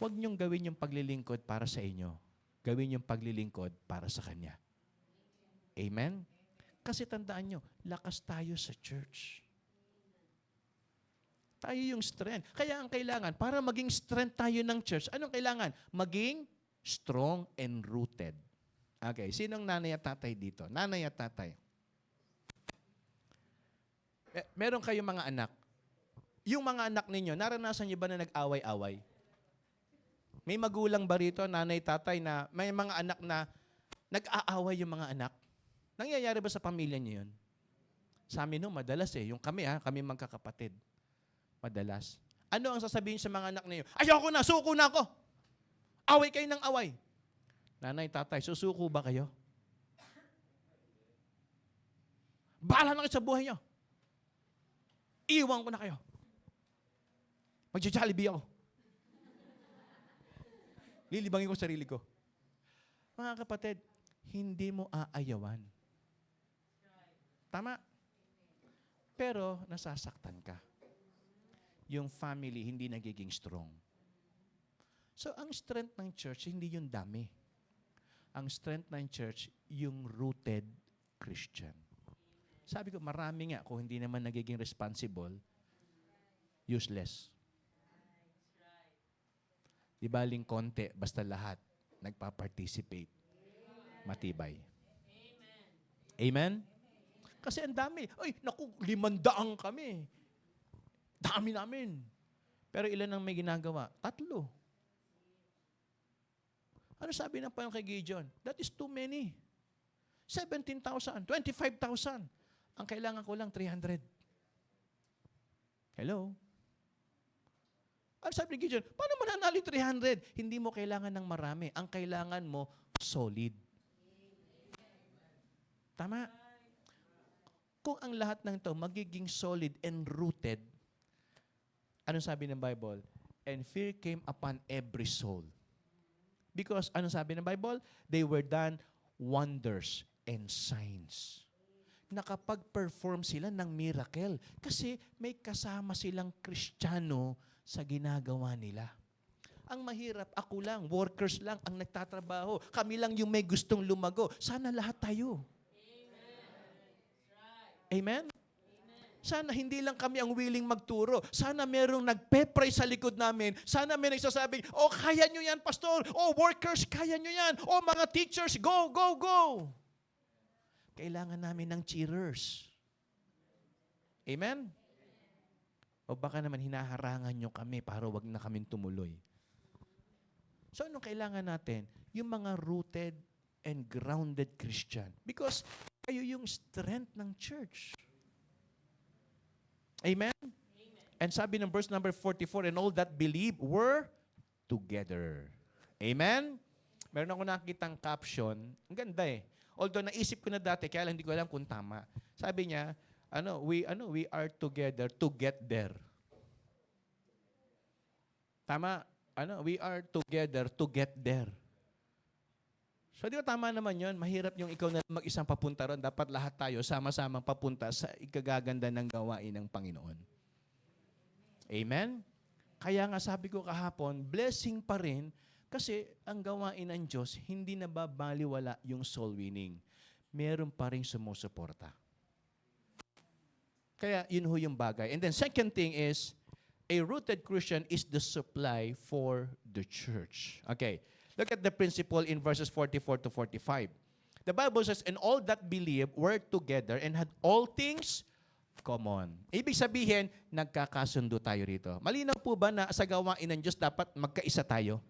Huwag niyong gawin yung paglilingkod para sa inyo. Gawin yung paglilingkod para sa Kanya. Amen? Kasi tandaan nyo, lakas tayo sa church. Tayo yung strength. Kaya ang kailangan, para maging strength tayo ng church, anong kailangan? Maging strong and rooted. Okay, sinong nanay at tatay dito? Nanay at tatay. Meron kayong mga anak. Yung mga anak ninyo, naranasan niyo ba na nag-away-away? May magulang ba rito, nanay, tatay, na may mga anak na nag-aaway yung mga anak? Nangyayari ba sa pamilya niyo yun? Sa amin madalas yung kami magkakapatid. Madalas. Ano ang sasabihin sa mga anak niyo? Ayoko na, suko na ako. Away kayo ng away. Nanay, tatay, susuko ba kayo? Bahala na kayo sa buhay niyo. Iwan ko na kayo. Magja-Jollibee ako. Lilibangin ko sarili ko. Mga kapatid, hindi mo aayawan. Tama? Pero nasasaktan ka. Yung family hindi nagiging strong. So, ang strength ng church, hindi yung dami. Ang strength ng church, yung rooted Christian. Sabi ko, marami nga, kung hindi naman nagiging responsible, useless. Di baling konti, basta lahat, nagpa-participate. Matibay. Amen? Kasi ang dami. Ay, naku, 500 kami. Dami namin. Pero ilan ang may ginagawa? 3. Ano sabi ng Panginoon kay Gideon? That is too many. 17,000, 25,000. Ang kailangan ko lang 300. Hello? Ano sabi ni Gideon? Paano mananalo 300? Hindi mo kailangan ng marami. Ang kailangan mo, solid. Tama? Kung ang lahat ng ito magiging solid and rooted, anong sabi ng Bible? And fear came upon every soul. Because, anong sabi ng Bible? They were done wonders and signs. Nakapag-perform sila ng miracle. Kasi may kasama silang Kristiyano sa ginagawa nila. Ang mahirap, ako lang, workers lang ang nagtatrabaho. Kami lang yung may gustong lumago. Sana lahat tayo. Amen? Sana hindi lang kami ang willing magturo. Sana merong nagpe-pray sa likod namin. Sana may nagsasabing, oh, kaya nyo yan, pastor. Oh, workers, kaya nyo yan. Oh, mga teachers, go, go, go. Kailangan namin ng cheerers. Amen? O baka naman hinaharangan nyo kami para wag na kaming tumuloy. So, anong kailangan natin? Yung mga rooted and grounded Christian. Because kayo yung strength ng church. Amen? Amen? And sabi ng verse number 44, and all that believe were together. Amen? Meron ako nakikitang caption. Ang ganda Although naisip ko na dati, kaya lang hindi ko alam kung tama. Sabi niya, we are together to get there. Tama? We are together to get there. So, di ba tama naman yun? Mahirap yung ikaw na mag-isang papunta ron. Dapat lahat tayo sama-samang papunta sa ikagaganda ng gawain ng Panginoon. Amen? Kaya nga sabi ko kahapon, blessing pa rin kasi ang gawain ng Diyos, hindi nababaliwala yung soul winning. Meron pa rin sumusuporta. Kaya yun ho yung bagay. And then second thing is, a rooted Christian is the supply for the church. Okay. Look at the principle in verses 44 to 45. The Bible says, and all that believed were together and had all things common. Ibig sabihin, nagkakasundo tayo rito. Malinaw po ba na sa gawain ng Diyos dapat magkaisa tayo?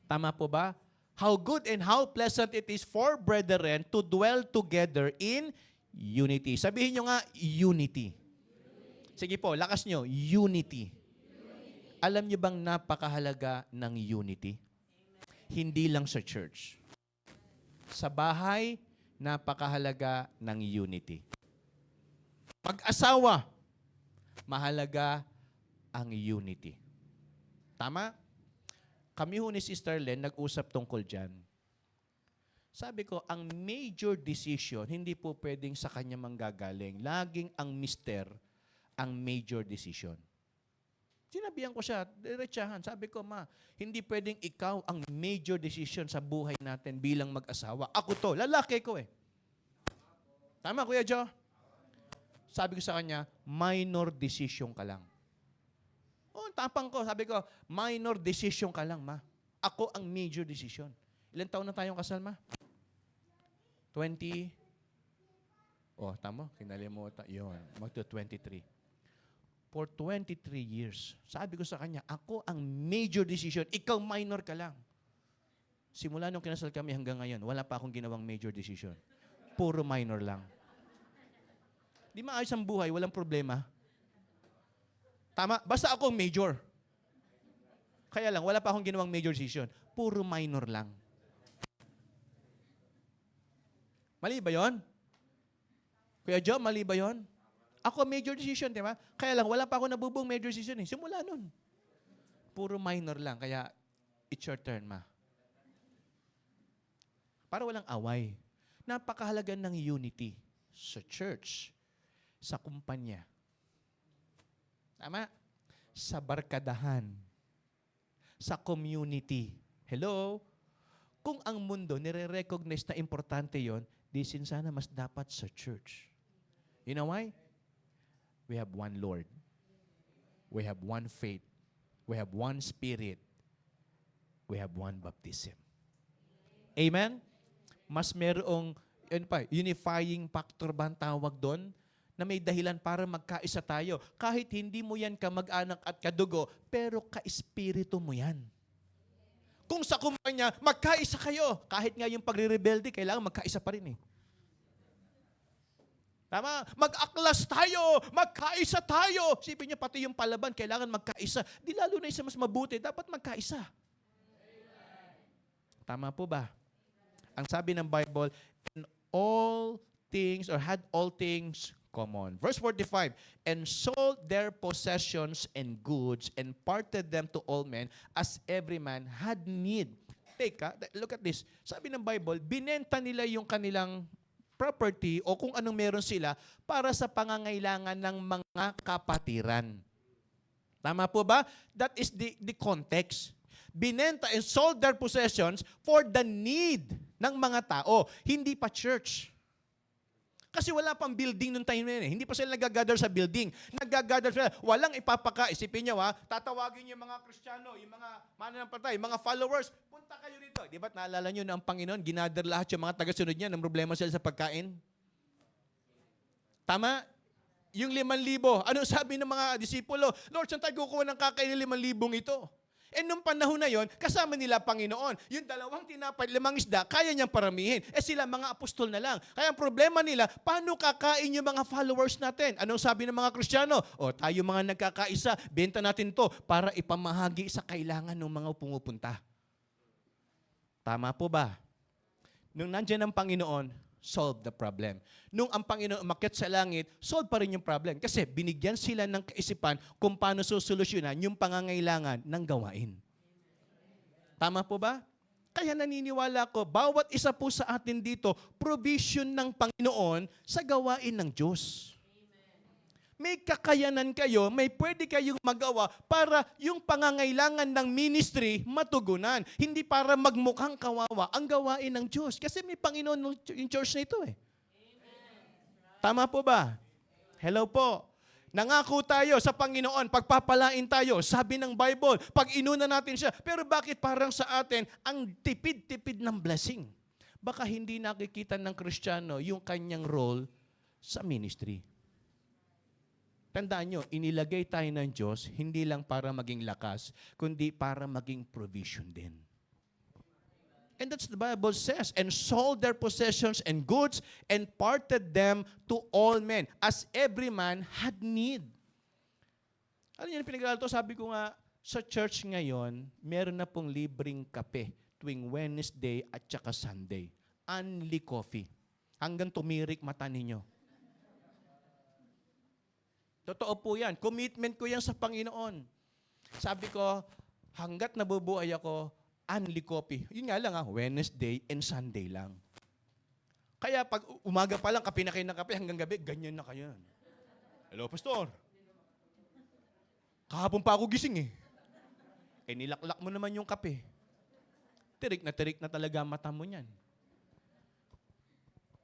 Tama po ba? How good and how pleasant it is for brethren to dwell together in unity. Sabihin nyo nga, unity. Sige po, lakas nyo, unity. Alam nyo bang napakahalaga ng unity? Hindi lang sa church. Sa bahay, napakahalaga ng unity. Mag-asawa, mahalaga ang unity. Tama? Kami ho ni Sister Len, nag-usap tungkol dyan. Sabi ko, ang major decision, hindi po pwedeng sa kanya manggagaling. Laging ang mister, ang major decision. Sinabihan ko siya, diretsahan. Sabi ko, ma, hindi pwedeng ikaw ang major decision sa buhay natin bilang mag-asawa. Ako to, lalaki ko eh. Tama, Kuya Joe? Sabi ko sa kanya, minor decision ka lang. Oh, tapang ko. Sabi ko, minor decision ka lang, ma. Ako ang major decision. Ilan taon na tayong kasal, ma? 20? Oh, tama. Kinalimutan. Yun. Magto-23. For 23 years, sabi ko sa kanya, ako ang major decision. Ikaw minor ka lang. Simula nung kinasal kami hanggang ngayon, wala pa akong ginawang major decision. Puro minor lang. Di maayos ang buhay, walang problema. Tama? Basta ako ang major. Kaya lang, wala pa akong ginawang major decision. Puro minor lang. Mali ba yun? Kuya Joe, mali ba yun? Ako major decision, di ba? Kaya lang, wala pa ako nabubuong major decision eh. Simula nun. Puro minor lang. Kaya, it's your turn, ma. Para walang away. Napakahalaga ng unity sa church, sa kumpanya. Tama? Sa barkadahan. Sa community. Hello? Kung ang mundo nire-recognize na importante yon, di sana mas dapat sa church. You know why? We have one Lord. We have one faith. We have one Spirit. We have one baptism. Amen? Mas merong unifying factor ba ang tawag doon? Na may dahilan para magkaisa tayo. Kahit hindi mo yan kamag-anak at kadugo, pero ka-espiritu mo yan. Kung sa kumpanya, magkaisa kayo. Kahit nga yung pagre-rebelde, kailangan magkaisa pa rin eh. Tama? Mag-aklas tayo, magkaisa tayo. Sipin niyo, pati yung palaban, kailangan magkaisa. Di lalo na isa mas mabuti, dapat magkaisa. Tama po ba? Ang sabi ng Bible, in all things, or had all things common. Verse 45, and sold their possessions and goods and parted them to all men as every man had need. Look at this. Sabi ng Bible, binenta nila yung kanilang property o kung anong meron sila para sa pangangailangan ng mga kapatiran. Tama po ba? That is the context. Binenta and sold their possessions for the need ng mga tao, hindi pa church. Kasi wala pang building nung time na yun eh. Hindi pa sila nag-gather sa building. Nag-gather sila. Walang ipapaka. Isipin nyo tatawagin yung mga Kristiyano, yung mga mananampalataya, yung mga followers, punta kayo rito. Di ba't naalala nyo na ang Panginoon, ginather lahat yung mga tagasunod niya, ng problema sila sa pagkain? Tama? Yung 5,000, ano sabi ng mga disipulo? Lord, saan tayo kukuha ng kakain ng 5,000 ito? And nung panahon na yon, kasama nila Panginoon. Yung 2 tinapay, 5 isda, kaya niyang paramihin. Sila mga apostol na lang. Kaya ang problema nila, paano kakain yung mga followers natin? Anong sabi ng mga Kristiyano? Tayo mga nagkakaisa, benta natin to para ipamahagi sa kailangan ng mga pumupunta. Tama po ba? Nung nandyan ang Panginoon, solve the problem. Nung ang Panginoon umakyat sa langit, solve pa rin yung problem. Kasi binigyan sila ng kaisipan kung paano susolusyonan yung pangangailangan ng gawain. Tama po ba? Kaya naniniwala ko, bawat isa po sa atin dito, provision ng Panginoon sa gawain ng Diyos. May kakayanan kayo, may pwede kayong magawa para yung pangangailangan ng ministry matugunan. Hindi para magmukhang kawawa ang gawain ng Diyos. Kasi may Panginoon yung church na ito eh. Amen. Tama po ba? Hello po. Nangako tayo sa Panginoon, pagpapalain tayo, sabi ng Bible, pag inuna natin siya. Pero bakit parang sa atin, ang tipid-tipid ng blessing? Baka hindi nakikita ng Kristiyano yung kanyang role sa ministry. Tandaan nyo, inilagay tayo ng Diyos, hindi lang para maging lakas, kundi para maging provision din. And that's the Bible says, and sold their possessions and goods and parted them to all men, as every man had need. Ano yun, pinag-aaral to? Sabi ko nga, sa church ngayon, meron na pong libreng kape tuwing Wednesday at saka Sunday. Only coffee. Hanggang tumirik mata ninyo. Totoo po yan. Commitment ko yan sa Panginoon. Sabi ko, hanggat nabubuhay ako, only coffee. Yun nga lang Wednesday and Sunday lang. Kaya pag umaga pa lang, kape na kayo ng kape, hanggang gabi, ganyan na kayo. Hello, Pastor. Kahapon pa ako gising nilaklak mo naman yung kape. Tirik na talaga mata mo niyan.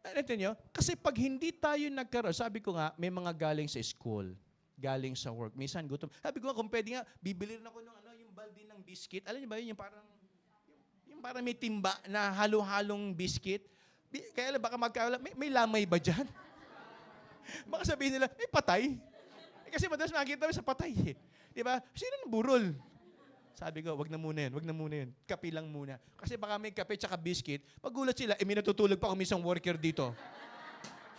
Ano nyo? Kasi pag hindi tayo nagkaroon, sabi ko nga, may mga galing sa school, galing sa work, minsan gutom. Sabi ko nga, kung pwede nga, bibili rin ako ng yung balde ng biscuit. Alam niyo ba yun, yung parang may timba na halo-halong biscuit. Kaya baka magkawala, may lamay ba dyan? Baka sabihin nila, patay. Kasi madalas makikita mo sa patay Di ba? Sino ng burol? Sabi ko, wag na muna yun. Kape lang muna. Kasi baka may kape tsaka biscuit, magulat sila, may natutulog pa kung isang worker dito.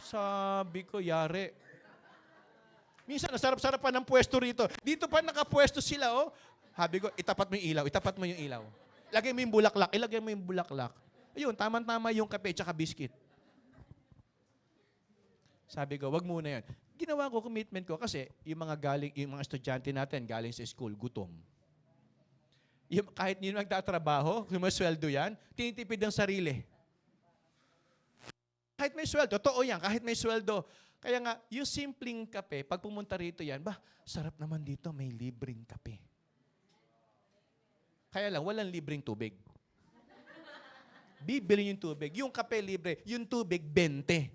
Sabi ko, yari. Minsan, nasarap-sarap pa ng pwesto rito. Dito pa nakapwesto sila, Sabi ko, itapat mo yung ilaw. Ilagay mo yung bulaklak. Ayun, tama-tama yung kape tsaka biscuit. Sabi ko, wag muna yan. Ginawa ko, commitment ko, kasi yung mga estudyante natin galing sa school, gutom. Kahit nyo nagtatrabaho, kung may sweldo yan, tinitipid ang sarili. Kahit may sweldo, totoo yan, kahit may sweldo. Kaya nga, yung simpleng kape, pag pumunta rito yan, sarap naman dito, may libreng kape. Kaya lang, walang libreng tubig. Bibili yung tubig. Yung kape libre, yung tubig, 20.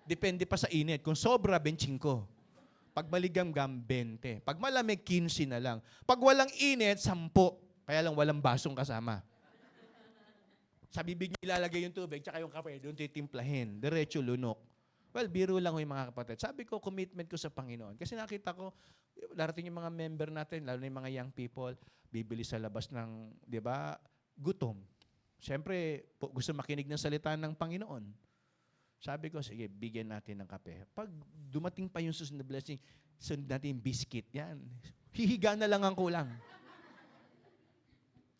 Depende pa sa init. Kung sobra, 25. Pag maligamgam, 20. Pag malamig, 15 na lang. Pag walang init, 10. Kaya lang, walang basong kasama. Sa bibig niyo ilalagay yung tubig, tsaka yung kape, doon titimplahin. Diretso lunok. Well, biro lang yung mga kapatid. Sabi ko, commitment ko sa Panginoon. Kasi nakita ko, darating yung mga member natin, lalo na yung mga young people, bibili sa labas ng, di ba, gutom. Siyempre, gusto makinig ng salita ng Panginoon. Sabi ko, sige, bigyan natin ng kape. Pag dumating pa yung susunod na blessing, sunod natin yung biscuit. Yan. Hihiga na lang ang kulang.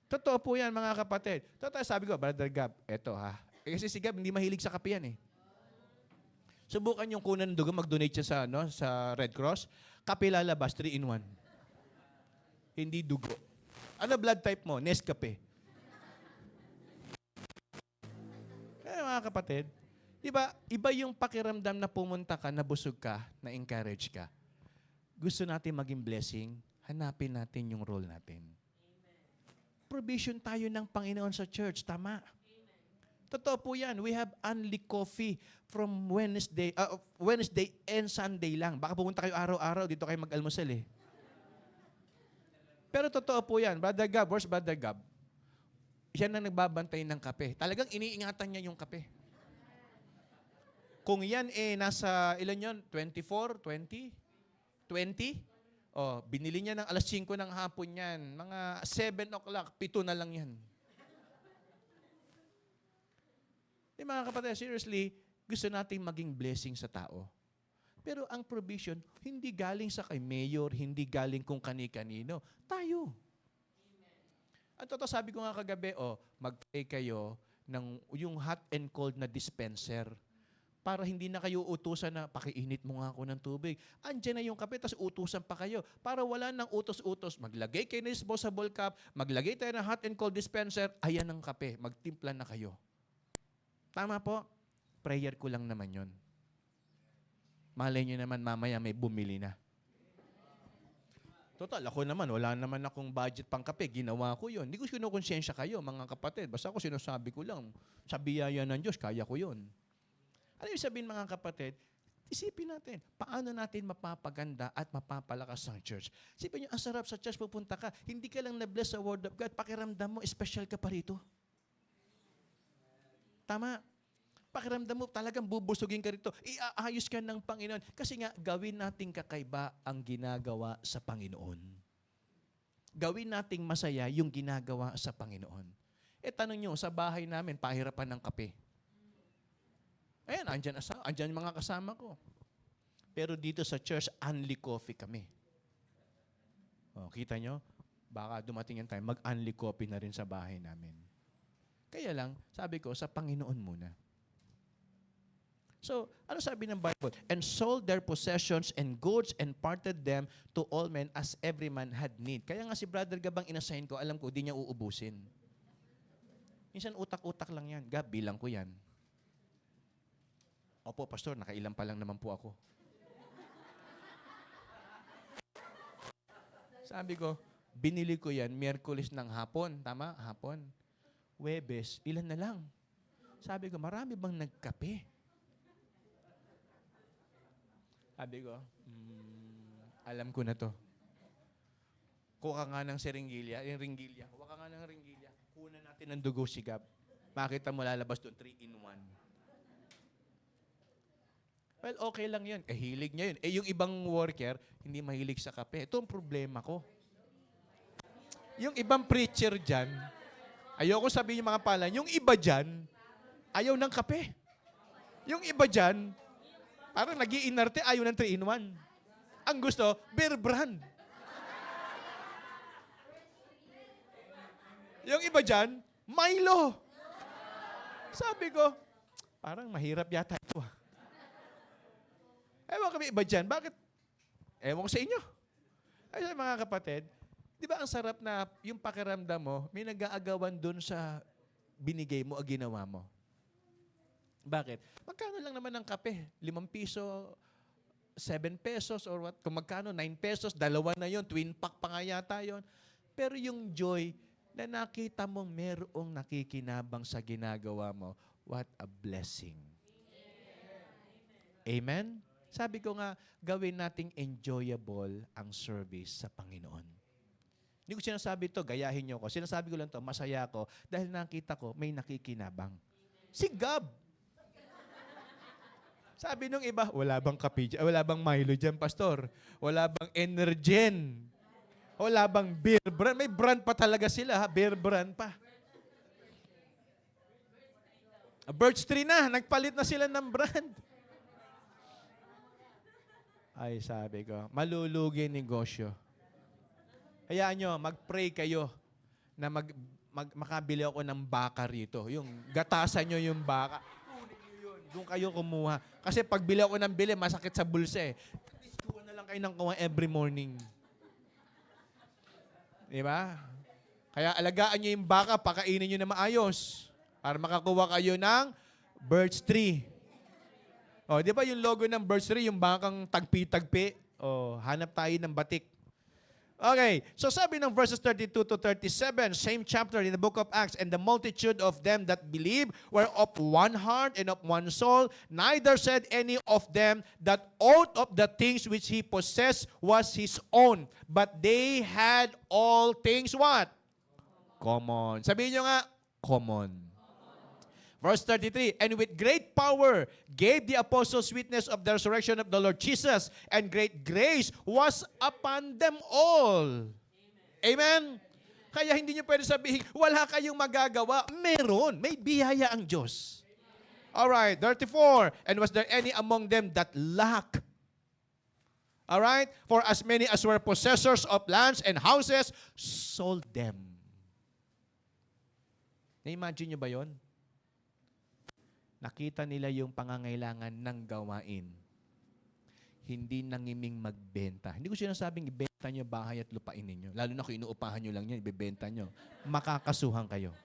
Totoo po yan, mga kapatid. Totoo, sabi ko, Brother Gab, eto kasi si Gab, hindi mahilig sa kape yan Subukan yung kunan ng dugo, mag-donate siya sa Red Cross. Kape lalabas, 3-in-1. Hindi dugo. Ano blood type mo? Nescafe. Kaya mga kapatid, diba, iba yung pakiramdam na pumunta ka, nabusog ka, na-encourage ka. Gusto natin maging blessing, hanapin natin yung role natin. Provision tayo ng Panginoon sa church, tama. Totoo po yan. We have only coffee from Wednesday and Sunday lang. Baka pumunta kayo araw-araw, dito kayo mag-almusal Pero totoo po yan. Brother Gab, where's Brother Gab? Siya na nagbabantay ng kape. Talagang iniingatan niya yung kape. Kung yan nasa, ilan yun? 24? 20? 20? Binili niya ng alas 5 ng hapon yan. Mga 7 o'clock, 7 na lang yan. Mga kapatid, seriously, gusto nating maging blessing sa tao. Pero ang provision, hindi galing sa kay mayor, hindi galing kung kani-kanino. Tayo. Ang totoo, sabi ko nga kagabi, mag-pray kayo ng yung hot and cold na dispenser para hindi na kayo utusan na pakiinit mo nga ako ng tubig. Andiyan na yung kape, tapos utusan pa kayo. Para wala nang utos-utos, maglagay kayo ng disposable cup, maglagay tayo ng hot and cold dispenser, ayan ang kape, magtimpla na kayo. Tama po? Prayer ko lang naman yon. Malay nyo naman mamaya may bumili na. Total, ako naman, wala naman akong budget pang kape. Ginawa ko yon. Hindi ko kinukonsensya kayo, mga kapatid. Basta ako sinasabi ko lang, sa biyaya ng Diyos, kaya ko yon. Ano yung sabihin, mga kapatid? Isipin natin, paano natin mapapaganda at mapapalakas ang church? Isipin nyo, ang sarap sa church, pupunta ka, hindi ka lang na-bless sa Word of God, pakiramdam mo, special ka pa rito. Tama. Pakiramdam mo, talagang bubusugin ka rito. Iaayos ka ng Panginoon. Kasi nga, gawin nating kakaiba ang ginagawa sa Panginoon. Gawin nating masaya yung ginagawa sa Panginoon. Tanong nyo, sa bahay namin, pahirapan ng kape. Ayan, andyan yung mga kasama ko. Pero dito sa church, only coffee kami. Kita nyo? Baka dumating yung time, mag-only coffee na rin sa bahay namin. Kaya lang, sabi ko, sa Panginoon muna. So, ano sabi ng Bible? And sold their possessions and goods and parted them to all men as every man had need. Kaya nga si Brother Gabang inassign ko, alam ko, di niya uubusin. Minsan utak-utak lang yan. Gab, bilang ko yan. Opo, pastor, nakailan pa lang naman po ako. Sabi ko, binili ko yan Miyerkules ng hapon. Tama? Hapon. Huwebes, ilan na lang? Sabi ko, marami bang nagkape? Sabi ko, alam ko na to. Kuha nga ng ringgilya. Kuha ka nga ng ringgilya. Kuha natin ng dugo si Gab. Makita mo lalabas doon, 3-in-1. Well, okay lang yun. Hilig niya yun. Yung ibang worker, hindi mahilig sa kape. Ito ang problema ko. Yung ibang preacher dyan, ayoko sabihin yung mga pala, yung iba dyan, ayaw ng kape. Yung iba dyan, parang nag-iinarte, ayaw ng 3-in-1. Ang gusto, beer brand. Yung iba dyan, Milo. Sabi ko, parang mahirap yata ito. Ewan kami iba dyan. Bakit? Ewan ko sa inyo. Ay, mga kapatid, di ba ang sarap na yung pakiramdam mo, may nag-aagawan dun sa binigay mo o ginawa mo? Bakit? Magkano lang naman ang kape? 5 piso, 7 pesos, or what? Kung magkano, 9 pesos, dalawa na yon, twin pack pa nga yata yun. Pero yung joy na nakita mong merong nakikinabang sa ginagawa mo, what a blessing. Amen? Sabi ko nga, gawin nating enjoyable ang service sa Panginoon. Hindi ko sinasabi ito, gayahin niyo ko. Sinasabi ko lang ito, masaya ako dahil nakita ko may nakikinabang. Si Gab. Sabi nung iba, wala bang kape dyan? Wala bang Milo dyan, pastor? Wala bang Energen? Wala bang beer brand? May brand pa talaga sila, ha? Beer brand pa. Birch Tree na, nagpalit na sila ng brand. Ay, sabi ko, malulugi negosyo. Hayaan nyo, mag-pray kayo na makabili ako ng baka rito. Yung gatasan nyo yung baka. Kunin nyo yun. Doon kayo kumuha. Kasi pag bili ako ng bili, masakit sa bulsa eh. At least kuha na lang kayo ng kuha every morning. Diba? Kaya alagaan nyo yung baka, pakainin nyo na maayos. Para makakuha kayo ng birch tree. Oh, di ba yung logo ng birch tree, yung bakang tagpi-tagpi? Oh, hanap tayo ng batik. Okay, so sabi ng verses 32 to 37, same chapter in the book of Acts, and the multitude of them that believed were of one heart and of one soul. Neither said any of them that aught of the things which he possessed was his own, but they had all things what? Common. Sabihin nyo nga, common. Verse 33, and with great power gave the apostles witness of the resurrection of the Lord Jesus, and great grace was upon them all. Amen? Kaya hindi nyo pwede sabihin, wala kayong magagawa. Meron. May biyaya ang Diyos. Alright, 34, and was there any among them that lacked? Alright, for as many as were possessors of lands and houses, sold them. Na-imagine nyo ba yon? Nakita nila yung pangangailangan ng gawain. Hindi nangiming magbenta. Hindi ko sinasabing ibenta nyo bahay at lupain ninyo. Lalo na kung inuupahan nyo lang yan, ibebenta nyo. Makakasuhan kayo.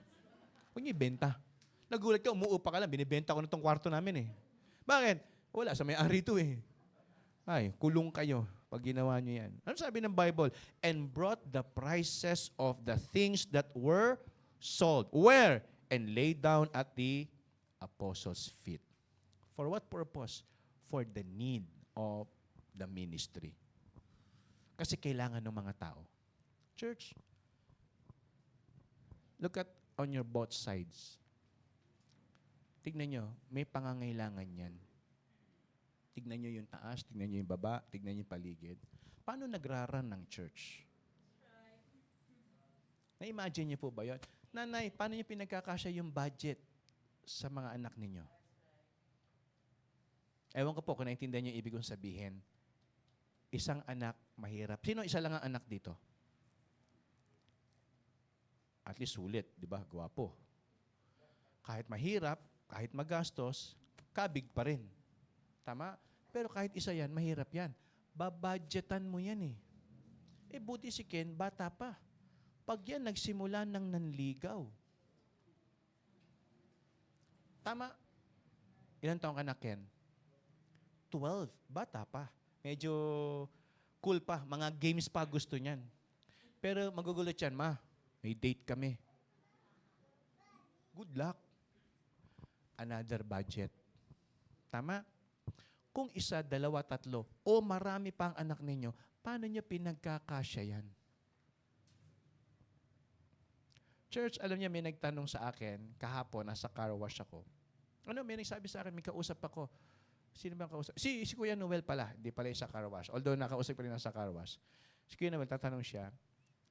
Huwag nyo ibenta. Nagulat ka, umuupa ka lang, binibenta ko na itong kwarto namin eh. Bakit? Wala, sa may-ari ito eh. Ay, kulong kayo pag ginawa nyo yan. Ano sabi ng Bible? And brought the prices of the things that were sold. Where? And laid down at the apostles' feet. For what purpose? for the need of the ministry. Kasi kailangan ng mga tao. Church, look at on your both sides. Tignan nyo, may pangangailangan yan. Tignan nyo yung taas, tignan nyo yung baba, tignan nyo yung paligid. Paano nagraran ng church? Na-imagine niyo po ba yun? Nanay, paano niyo pinagkakasya yung budget sa mga anak ninyo? Ewan ko po kung naintindihan niyo yung ibig kong sabihin. Isang anak, mahirap. Sino isa lang ang anak dito? At least sulit, di ba? Gwapo. Kahit mahirap, kahit magastos, kabig pa rin. Tama? Pero kahit isa yan, mahirap yan. Babudgetan mo yan eh. Buti si Ken, bata pa. Pag yan, nagsimula ng nanligaw. Tama? Ilan taong ka na, Ken? 12. Bata pa. Medyo cool pa. Mga games pa gusto niyan. Pero magugulat yan, ma. May date kami. Good luck. Another budget. Tama? Kung isa, dalawa, tatlo, o marami pang anak ninyo, paano nyo pinagkakasya yan? Church, alam niya, may nagtanong sa akin, kahapon, nasa car wash ako. May nagsabi sa akin, may kausap ako. Sino ba ang kausap? Si Kuya Noel pala, hindi pala sa car wash. Although nakausap ko rin sa car wash. Si Kuya Noel, tatanong siya,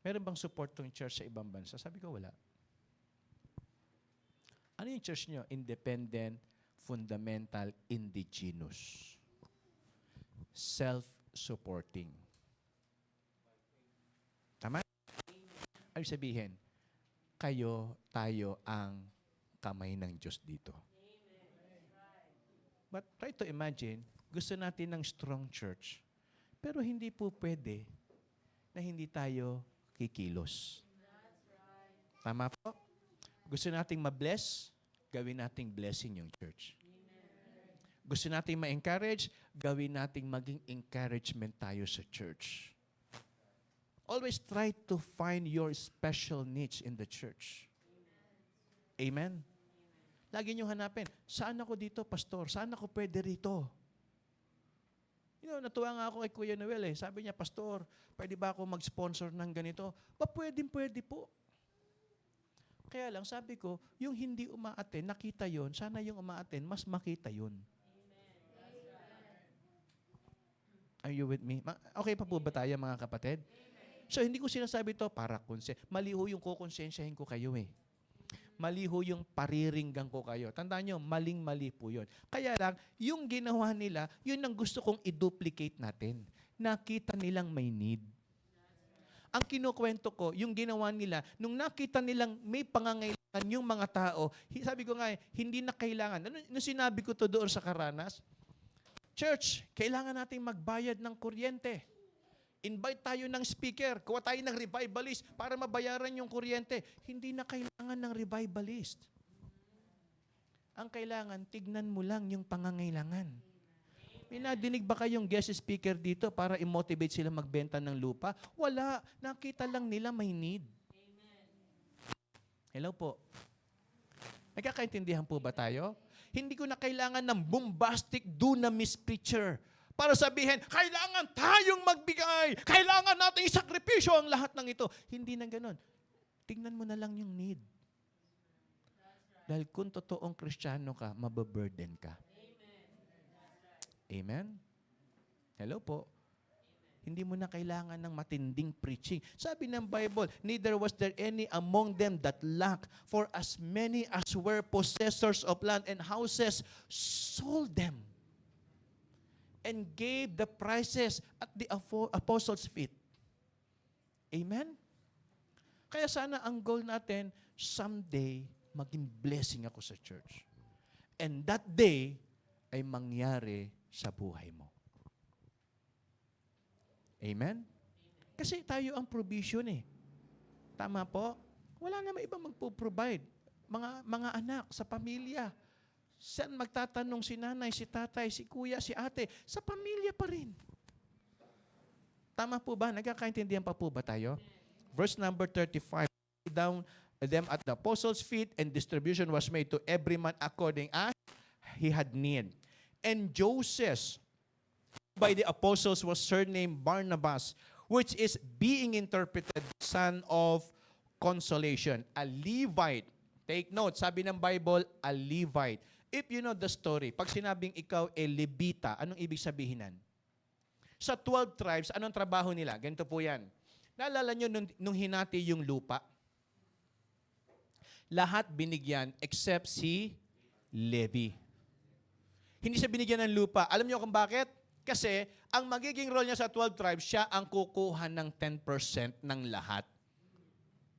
meron bang support tong church sa ibang bansa? Sabi ko, wala. Ano yung church nyo? Independent, fundamental, indigenous. Self-supporting. Tama? Ay sabihin, kayo, tayo ang kamay ng Diyos dito. But try to imagine, gusto natin ng strong church, pero hindi po pwede na hindi tayo kikilos. Tama po? Gusto nating ma-bless, gawin nating blessing yung church. Gusto nating ma-encourage, gawin nating maging encouragement tayo sa church. Always try to find your special niche in the church. Amen? Lagi nyo hanapin, saan ako dito, pastor? Saan ako pwede rito? Natuwa nga ako kay Kuya Noel. Sabi niya, pastor, pwede ba ako mag-sponsor ng ganito? Pwede po. Kaya lang, sabi ko, yung hindi umaaten, nakita yon, sana yung umaaten, mas makita yon. Are you with me? Okay pa po ba tayo, mga kapatid? So, hindi ko sinasabi to para maliho yung kukonsensyahin ko kayo eh. Maliho yung pariringgan ko kayo. Tandaan nyo, maling-mali po yun. Kaya lang, yung ginawa nila, yun ang gusto kong i-duplicate natin. Nakita nilang may need. Ang kinukwento ko, yung ginawa nila, nung nakita nilang may pangangailangan yung mga tao, sabi ko nga, hindi na kailangan. Nung sinabi ko to doon sa Karanas, church, kailangan nating magbayad ng kuryente. Invite tayo ng speaker, kuha tayo ng revivalist para mabayaran yung kuryente. Hindi na kailangan ng revivalist. Ang kailangan, tignan mo lang yung pangangailangan. May nadinig ba kayong guest speaker dito para i-motivate sila magbenta ng lupa? Wala. Nakita lang nila may need. Hello po. Nagkakaintindihan po ba tayo? Hindi ko na kailangan ng bombastic dunamis preacher para sabihin, kailangan tayong magbigay, kailangan natin isakripisyo ang lahat ng ito. Hindi na ganun. Tingnan mo na lang yung need. Dahil kung totoong Kristiyano ka, mababurden ka. Amen? Hello po. Hindi mo na kailangan ng matinding preaching. Sabi ng Bible, neither was there any among them that lacked, for as many as were possessors of land and houses sold them and gave the prices at the apostles' feet. Amen? Kaya sana ang goal natin, someday, maging blessing ako sa church. And that day ay mangyari sa buhay mo. Amen? Kasi tayo ang provision eh. Tama po? Wala naman ibang magpo-provide. Mga anak sa pamilya. Saan magtatanong si nanay, si tatay, si kuya, si ate? Sa pamilya pa rin. Tama po ba? Nagkakaintindihan pa po ba tayo? Verse number 35. Down them at the apostles' feet, and distribution was made to every man according as he had need. And Joseph, by the apostles, was surnamed Barnabas, which is being interpreted son of consolation. A Levite. Take note, sabi ng Bible, a Levite. If you know the story, pag sinabing ikaw Levita, anong ibig sabihin nan? Sa 12 tribes, anong trabaho nila? Ganito po yan. Naalala nyo nung hinati yung lupa? Lahat binigyan except si Levi. Hindi siya binigyan ng lupa. Alam niyo kung bakit? Kasi ang magiging role niya sa 12 tribes, siya ang kukuha ng 10% ng lahat.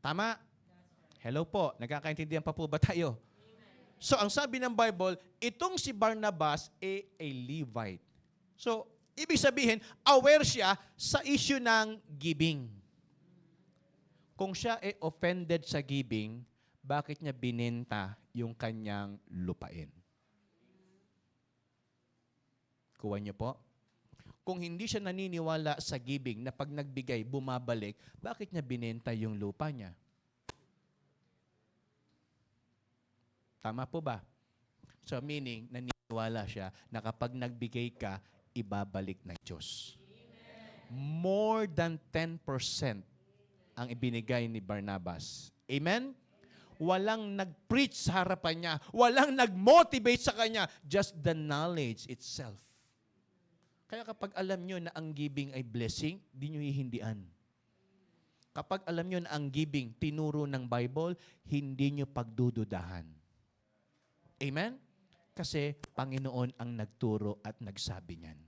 Tama? Hello po. Nagkakaintindihan pa po ba tayo? So ang sabi ng Bible, itong si Barnabas a Levite. So, ibig sabihin, aware siya sa issue ng giving. Kung siya offended sa giving, bakit niya binenta yung kanyang lupain? Kuha niyo po. Kung hindi siya naniniwala sa giving na pag nagbigay, bumabalik, bakit niya binenta yung lupa niya? Tama po ba? So meaning, naniniwala siya na kapag nagbigay ka, ibabalik ng Diyos. More than 10% ang ibinigay ni Barnabas. Amen? Walang nag-preach sa harapan niya. Walang nag-motivate sa kanya. Just the knowledge itself. Kaya kapag alam nyo na ang giving ay blessing, di nyo hihindian. Kapag alam nyo na ang giving, tinuro ng Bible, hindi nyo pagdududahan. Amen? Kasi Panginoon ang nagturo at nagsabi niyan.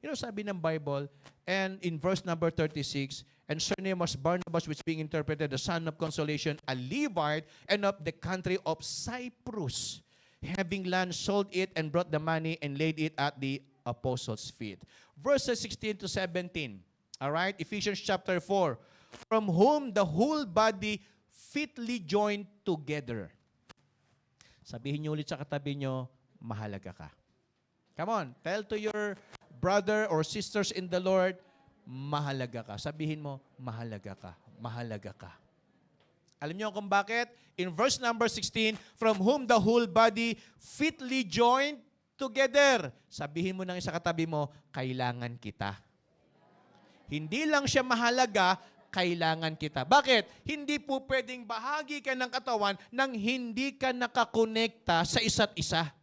You know, sabi ng Bible, and in verse number 36, and surname was Barnabas, which being interpreted, the son of consolation, a Levite, and of the country of Cyprus. Having land, sold it, and brought the money, and laid it at the apostles' feet. Verses 16 to 17. All right? Ephesians chapter 4. From whom the whole body fitly joined together. Sabihin niyo ulit sa katabi niyo, mahalaga ka. Come on, tell to your brother or sisters in the Lord, mahalaga ka. Sabihin mo, mahalaga ka. Mahalaga ka. Alam niyo kung bakit? In verse number 16, from whom the whole body fitly joined together. Sabihin mo ng isa katabi mo, kailangan kita. Hindi lang siya mahalaga, kailangan kita. Bakit? Hindi po pwedeng bahagi ka ng katawan nang hindi ka nakakonekta sa isa't isa.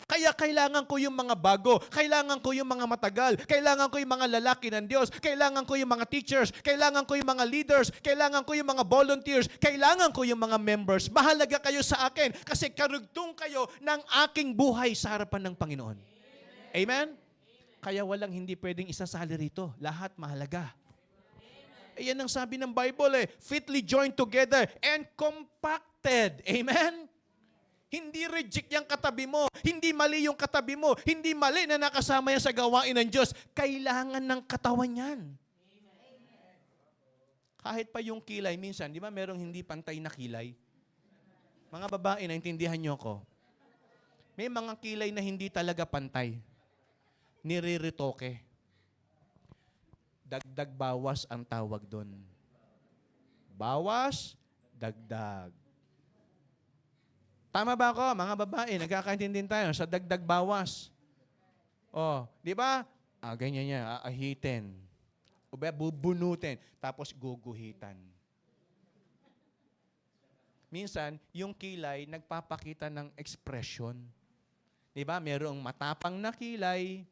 Kaya kailangan ko yung mga bago, kailangan ko yung mga matagal, kailangan ko yung mga lalaki ng Diyos, kailangan ko yung mga teachers, kailangan ko yung mga leaders, kailangan ko yung mga volunteers, kailangan ko yung mga members. Mahalaga kayo sa akin kasi karugtong kayo ng aking buhay sa harapan ng Panginoon. Amen? Kaya walang hindi pwedeng isasali rito. Lahat mahalaga. Ayan ang sabi ng Bible fitly joined together and compacted. Amen? Hindi reject yung katabi mo. Hindi mali yung katabi mo. Hindi mali na nakasama yan sa gawain ng Diyos. Kailangan ng katawan yan. Kahit pa yung kilay, minsan, di ba merong hindi pantay na kilay? Mga babae, naintindihan nyo ko. May mga kilay na hindi talaga pantay. Niriritoke. Dagdag bawas ang tawag doon. Bawas, dagdag. Tama ba ako? Mga babae, nagkakaintindihan tayo sa dagdag bawas. Oh, di ba? Ganyan niya, aahitin. O ba, bubunutin. Tapos guguhitan. Minsan, yung kilay, nagpapakita ng expression. Di ba? Merong matapang na kilay.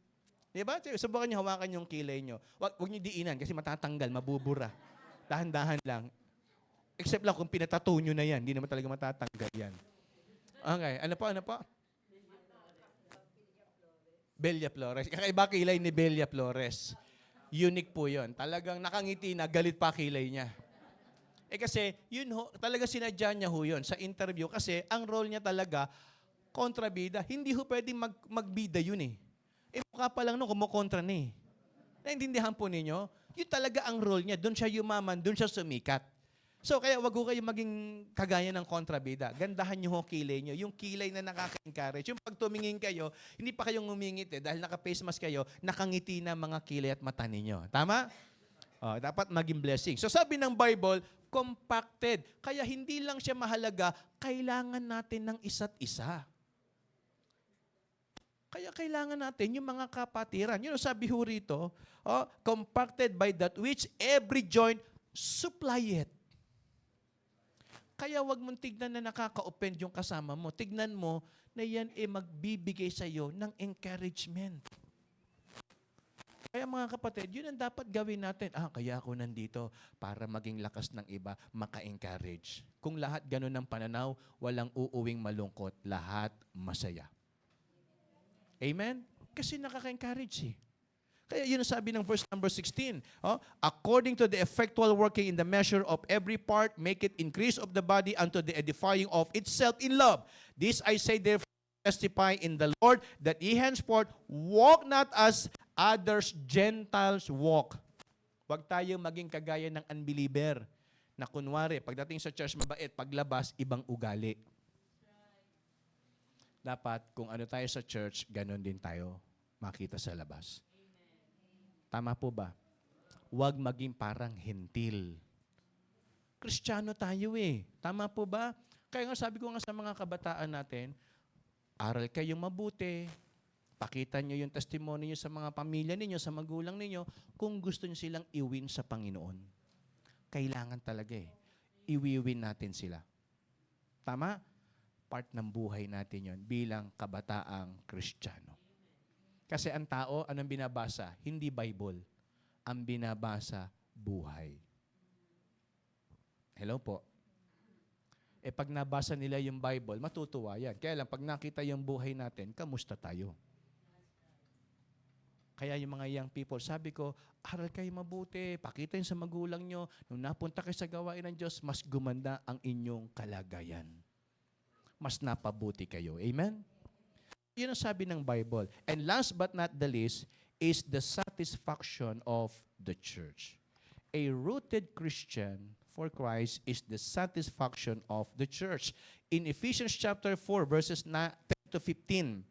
Di ba? Subukan niyo hawakan yung kilay niyo. Huwag niyo diinan kasi matatanggal, mabubura. Dahan-dahan lang. Except lang kung pinatato niyo na yan. Hindi naman talaga matatanggal yan. Okay. Ano po? Bella Flores. Kakaiba kilay ni Bella Flores. Unique po yun. Talagang nakangiti na, galit pa kilay niya. Kasi, yun ho, talaga sinadya niya ho yun sa interview kasi ang role niya talaga, kontrabida. Hindi ho pwedeng magbida yun mukha pa lang nung kumukontra na Naintindihan po ninyo? Yun talaga ang role niya. Doon siya yumaman, doon siya sumikat. So, kaya wag ko kayo maging kagaya ng kontrabida. Gandahan niyo ho kilay niyo. Yung kilay na nakaka-encourage. Yung pag tumingin kayo, hindi pa kayong ngumingit dahil naka-face mask kayo, nakangiti na mga kilay at mata ninyo. Tama? Dapat maging blessing. So, sabi ng Bible, compacted. Kaya hindi lang siya mahalaga, kailangan natin ng isa't isa. Kaya kailangan natin yung mga kapatiran. Yun ang sabi ho rito, compacted by that which every joint supply it. Kaya wag mong tignan na nakaka-offend yung kasama mo. Tignan mo na yan magbibigay sa iyo ng encouragement. Kaya mga kapatid, yun ang dapat gawin natin. Kaya ako nandito para maging lakas ng iba, maka-encourage. Kung lahat ganun ang pananaw, walang uuwing malungkot, lahat masaya. Amen? Kasi nakaka-encourage eh. Kaya yun ang sabi ng verse number 16. According to the effectual working in the measure of every part, make it increase of the body unto the edifying of itself in love. This I say therefore, testify in the Lord, that ye henceforth walk not as others Gentiles walk. Huwag tayo maging kagaya ng unbeliever na kunwari, pagdating sa church mabait, paglabas, ibang ugali. Dapat, kung ano tayo sa church, ganun din tayo makita sa labas. Tama po ba? Huwag maging parang hentil. Kristiyano tayo eh. Tama po ba? Kaya nga sabi ko nga sa mga kabataan natin, aral kayong mabuti, pakita nyo yung testimony nyo sa mga pamilya ninyo, sa magulang ninyo, kung gusto nyo silang i-win sa Panginoon. Kailangan talaga eh. I-win natin sila. Tama? Part ng buhay natin yon bilang kabataang Kristiyano. Kasi ang tao, anong binabasa? Hindi Bible. Ang binabasa, buhay. Hello po. Pag nabasa nila yung Bible, matutuwa yan. Kaya lang, pag nakita yung buhay natin, kamusta tayo? Kaya yung mga young people, sabi ko, aral kayo mabuti, pakita yun sa magulang nyo. Nung napunta kayo sa gawain ng Diyos, mas gumanda ang inyong kalagayan. Mas napabuti kayo. Amen? Yun ang sabi ng Bible. And last but not the least, is the satisfaction of the church. A rooted Christian for Christ is the satisfaction of the church. In Ephesians chapter 4, verses 10 to 15,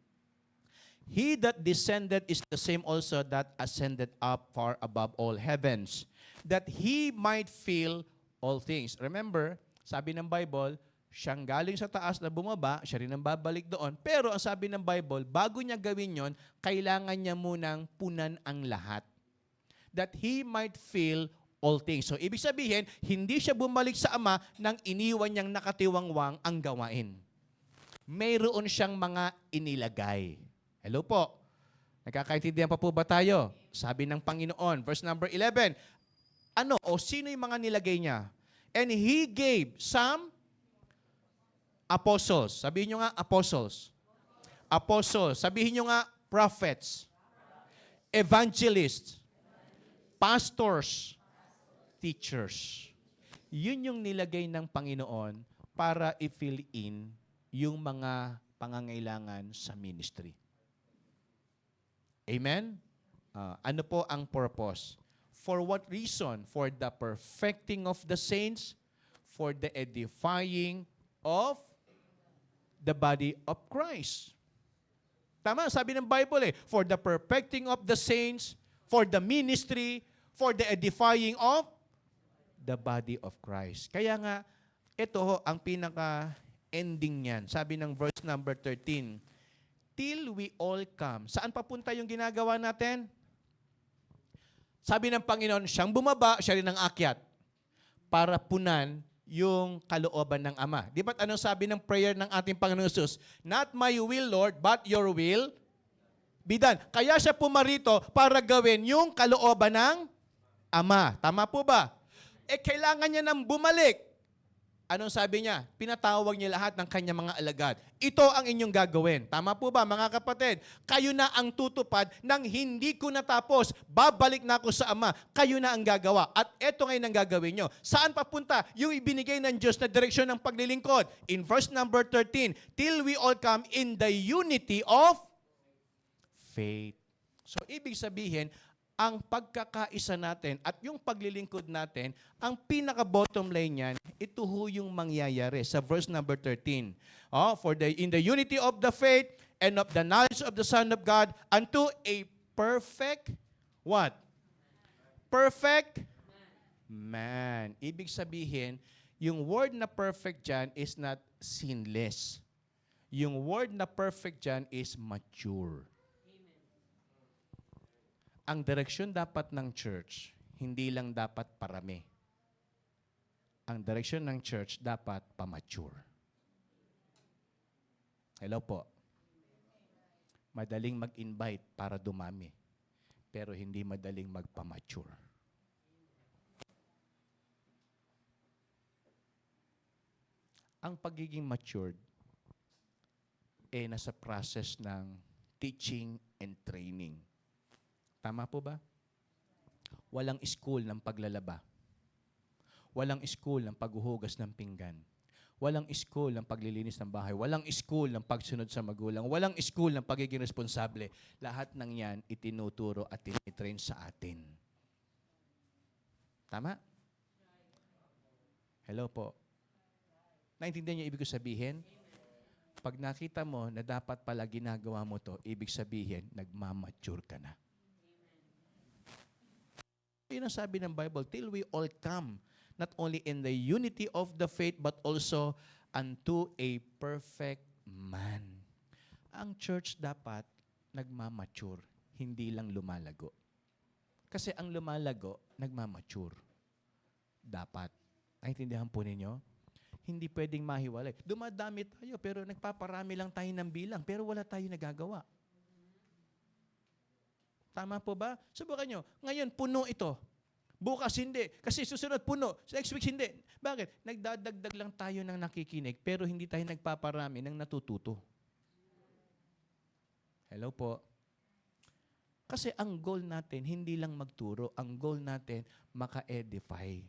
He that descended is the same also that ascended up far above all heavens, that He might fill all things. Remember, sabi ng Bible, siyang galing sa taas na bumaba, siya rin ang babalik doon. Pero ang sabi ng Bible, bago niya gawin yon, kailangan niya munang punan ang lahat. That He might fill all things. So, ibig sabihin, hindi siya bumalik sa Ama nang iniwan niyang nakatiwangwang ang gawain. Mayroon siyang mga inilagay. Hello po. Nagkakaintindihan pa po ba tayo? Sabi ng Panginoon, verse number 11, sino yung mga nilagay niya? And He gave some apostles. Sabihin nyo nga, apostles. Apostles. Sabihin nyo nga, prophets. Evangelists. Pastors. Teachers. Yun yung nilagay ng Panginoon para i-fill in yung mga pangangailangan sa ministry. Amen? Ano po ang purpose? For what reason? For the perfecting of the saints, for the edifying of the body of Christ. Tama, sabi ng Bible for the perfecting of the saints, for the ministry, for the edifying of the body of Christ. Kaya nga, ito ang pinaka-ending niyan. Sabi ng verse number 13, till we all come. Saan papunta yung ginagawa natin? Sabi ng Panginoon, siyang bumaba, siya rin ang akyat para punan yung kalooban ng Ama. Di ba't anong sabi ng prayer ng ating Panginoon Jesus? Not my will, Lord, but your will be done. Kaya siya pumarito para gawin yung kalooban ng Ama. Tama po ba? Kailangan niya nang bumalik. Anong sabi niya? Pinatawag niya lahat ng kanyang mga alagad. Ito ang inyong gagawin. Tama po ba, mga kapatid? Kayo na ang tutupad ng hindi ko natapos. Babalik na ako sa Ama. Kayo na ang gagawa. At ito ngayon ang gagawin nyo. Saan papunta? Yung ibinigay ng Diyos na direksyon ng paglilingkod. In verse number 13, till we all come in the unity of faith. So, ibig sabihin, ang pagkakaisa natin at yung paglilingkod natin, ang pinaka-bottom line niyan, ito ho yung mangyayari sa verse number 13. In the unity of the faith and of the knowledge of the Son of God unto a perfect, what? Perfect man. Ibig sabihin, yung word na perfect dyan is not sinless. Yung word na perfect dyan is mature. Ang direksyon dapat ng church, hindi lang dapat parami. Ang direksyon ng church dapat pamature. Hello po. Madaling mag-invite para dumami, pero hindi madaling magpamature. Ang pagiging matured, nasa process ng teaching and training. Tama po ba? Walang school ng paglalaba. Walang school ng paghuhugas ng pinggan. Walang school ng paglilinis ng bahay. Walang school ng pagsunod sa magulang. Walang school ng pagiging responsable. Lahat ng yan itinuturo at tinitrain sa atin. Tama? Hello po. Naintindihan niyo ibig ko sabihin? Pag nakita mo na dapat pala ginagawa mo to, ibig sabihin, nagmamature ka na. Yun ang sabi ng Bible, till we all come, not only in the unity of the faith, but also unto a perfect man. Ang church dapat nagmamature, hindi lang lumalago. Kasi ang lumalago, nagmamature. Dapat. Naintindihan po ninyo? Hindi pwedeng mahiwalay. Dumadami tayo, pero nagpaparami lang tayo ng bilang, pero wala tayo nagagawa. Tama po ba? Subukan nyo. Ngayon, puno ito. Bukas hindi. Kasi susunod puno. Next week hindi. Bakit? Nagdadagdag lang tayo ng nakikinig, pero hindi tayo nagpaparami ng natututo. Hello po. Kasi ang goal natin, hindi lang magturo. Ang goal natin, maka-edify.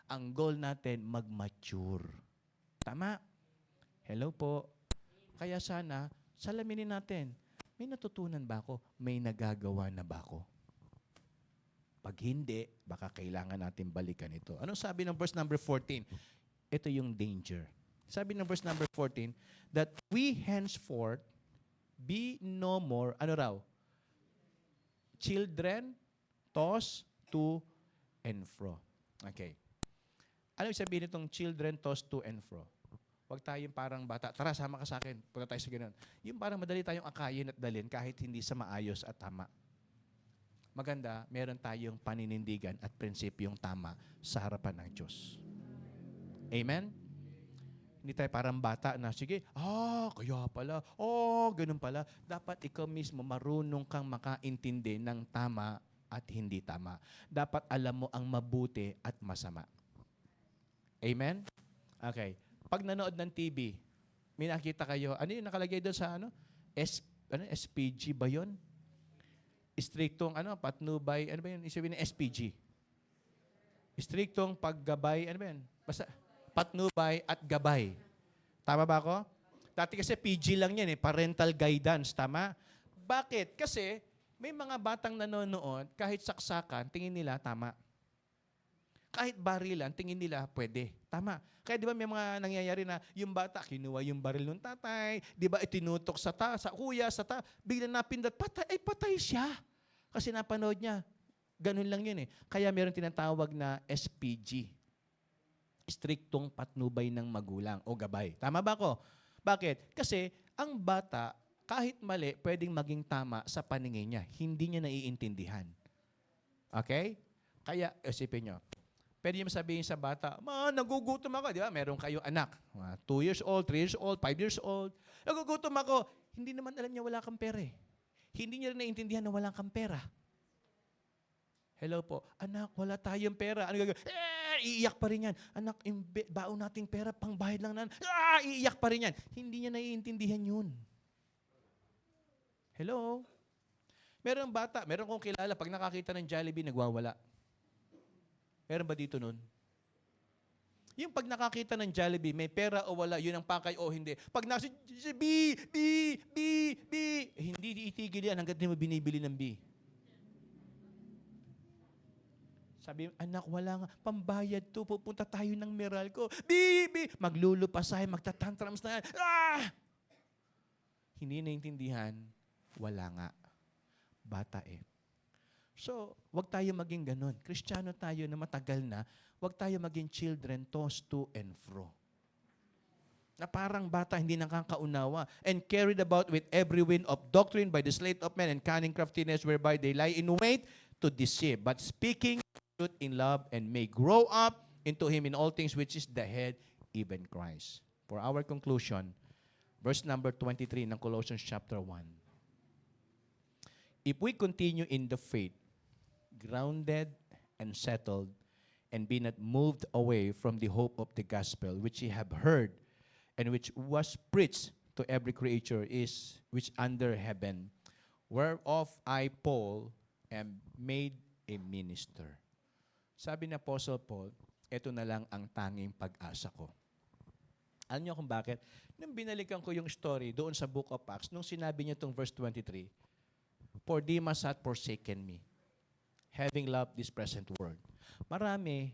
Ang goal natin, mag-mature. Tama? Hello po. Kaya sana, salaminin natin, may natutunan ba ako? May nagagawa na ba ako? Pag hindi, baka kailangan natin balikan ito. Anong sabi ng verse number 14? Ito yung danger. Sabi ng verse number 14, that we henceforth be no more, ano raw? Children, tossed to and fro. Okay. Ano yung sabihin itong children, tossed to and fro? Huwag tayong parang bata. Tara, sama ka sa akin. Punta tayo sa ganun. Yung parang madali tayong akayin at dalhin kahit hindi sa maayos at tama. Maganda, meron tayong paninindigan at prinsipyong tama sa harapan ng Diyos. Amen? Hindi tayo parang bata na, sige, kaya pala, ganun pala. Dapat ikaw mismo marunong kang makaintindi ng tama at hindi tama. Dapat alam mo ang mabuti at masama. Amen? Okay. Pag nanood ng TV, may nakita kayo, ano yung nakalagay doon sa SPG ba yun? Striktong patnubay, ano ba yun? Isabihin ng SPG. Striktong paggabay, ano ba yun? Basta, patnubay at gabay. Tama ba ako? Dati kasi PG lang yan parental guidance, tama? Bakit? Kasi may mga batang nanonood, kahit saksakan, tingin nila tama. Kahit barilan, tingin nila pwede. Tama. Kaya di ba may mga nangyayari na yung bata, kinuha yung baril ng tatay, di ba itinutok sa kuya, biglang napindot, patay siya. Kasi napanood niya. Ganun lang yun Kaya meron tinatawag na SPG. Striktong patnubay ng magulang o gabay. Tama ba ako? Bakit? Kasi ang bata, kahit mali, pwedeng maging tama sa paningin niya. Hindi niya naiintindihan. Okay? Kaya, isipin nyo, pwede niyo sabihin sa bata, nagugutom ako, di ba? Meron kayong anak, 2 years old, 3 years old, 5 years old. Nagugutom ako. Hindi naman alam niya wala kang pera Hindi niya rin naiintindihan na wala kang pera. Hello po, anak, wala tayong pera. Ano gagawin? Iiyak pa rin yan. Anak, baon nating pera, pangbayad lang na. Iiyak pa rin yan. Hindi niya naiintindihan yun. Hello? Meron bata, meron kong kilala, pag nakakita ng Jollibee, nagwawala. Meron ba dito nun? Yung pag nakakita ng Jollibee, may pera o wala, yun ang pakay o hindi. Pag B, hindi itigil yan hanggat hindi mo binibili ng B. Sabi, anak, wala nga, pambayad to, pupunta tayo ng Meralco. B, maglulupasahe, magtatantrams na yan. Hindi naintindihan, wala nga. Bata So, wag tayo maging ganun. Kristiyano tayo na matagal na, wag tayo maging children tossed to and fro. na parang bata hindi nakakaunawa, and carried about with every wind of doctrine by the sleight of men and cunning craftiness whereby they lie in wait to deceive. But speaking truth in love and may grow up into him in all things which is the head, even Christ. For our conclusion, verse number 23 ng Colossians chapter 1. If we continue in the faith, grounded and settled, and be not moved away from the hope of the gospel which ye have heard, and which was preached to every creature is which under heaven, whereof I, Paul, am made a minister. Sabi ni Apostle Paul, ito na lang ang tanging pag-asa ko. Alam niyo kung bakit? Nung binalikan ko yung story doon sa Book of Acts, nung sinabi niya itong verse 23, For Demas hath forsaken me, having loved this present world. Marami,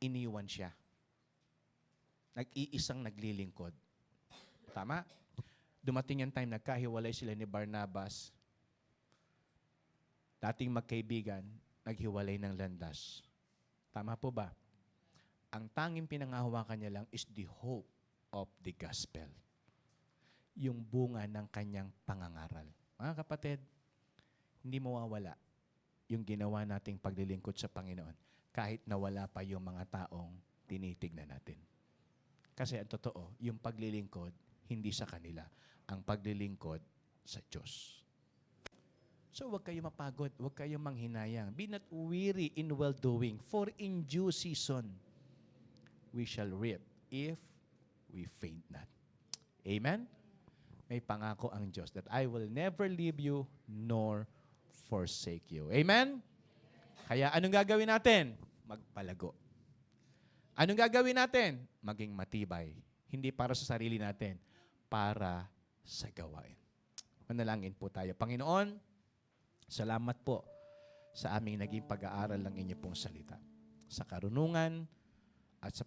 iniwan siya. Nag-iisang naglilingkod. Tama? Dumating yung time, nagkahiwalay sila ni Barnabas. Dating magkaibigan, naghiwalay ng landas. Tama po ba? Ang tanging pinangahawakan niya lang is the hope of the gospel. Yung bunga ng kanyang pangangaral. Mga kapatid, hindi mawawala yung ginawa nating paglilingkod sa Panginoon kahit nawala pa yung mga taong tinitignan natin. Kasi ang totoo, yung paglilingkod, hindi sa kanila. Ang paglilingkod sa Diyos. So huwag kayo mapagod, huwag kayo manghinayang. Be not weary in well-doing, for in due season we shall reap if we faint not. Amen? May pangako ang Diyos that I will never leave you nor forsake you. Amen? Kaya anong gagawin natin? Magpalago. Anong gagawin natin? Maging matibay. Hindi para sa sarili natin, para sa gawain. Manalangin po tayo. Panginoon, salamat po sa aming naging pag-aaral ng inyo pong salita. Sa karunungan,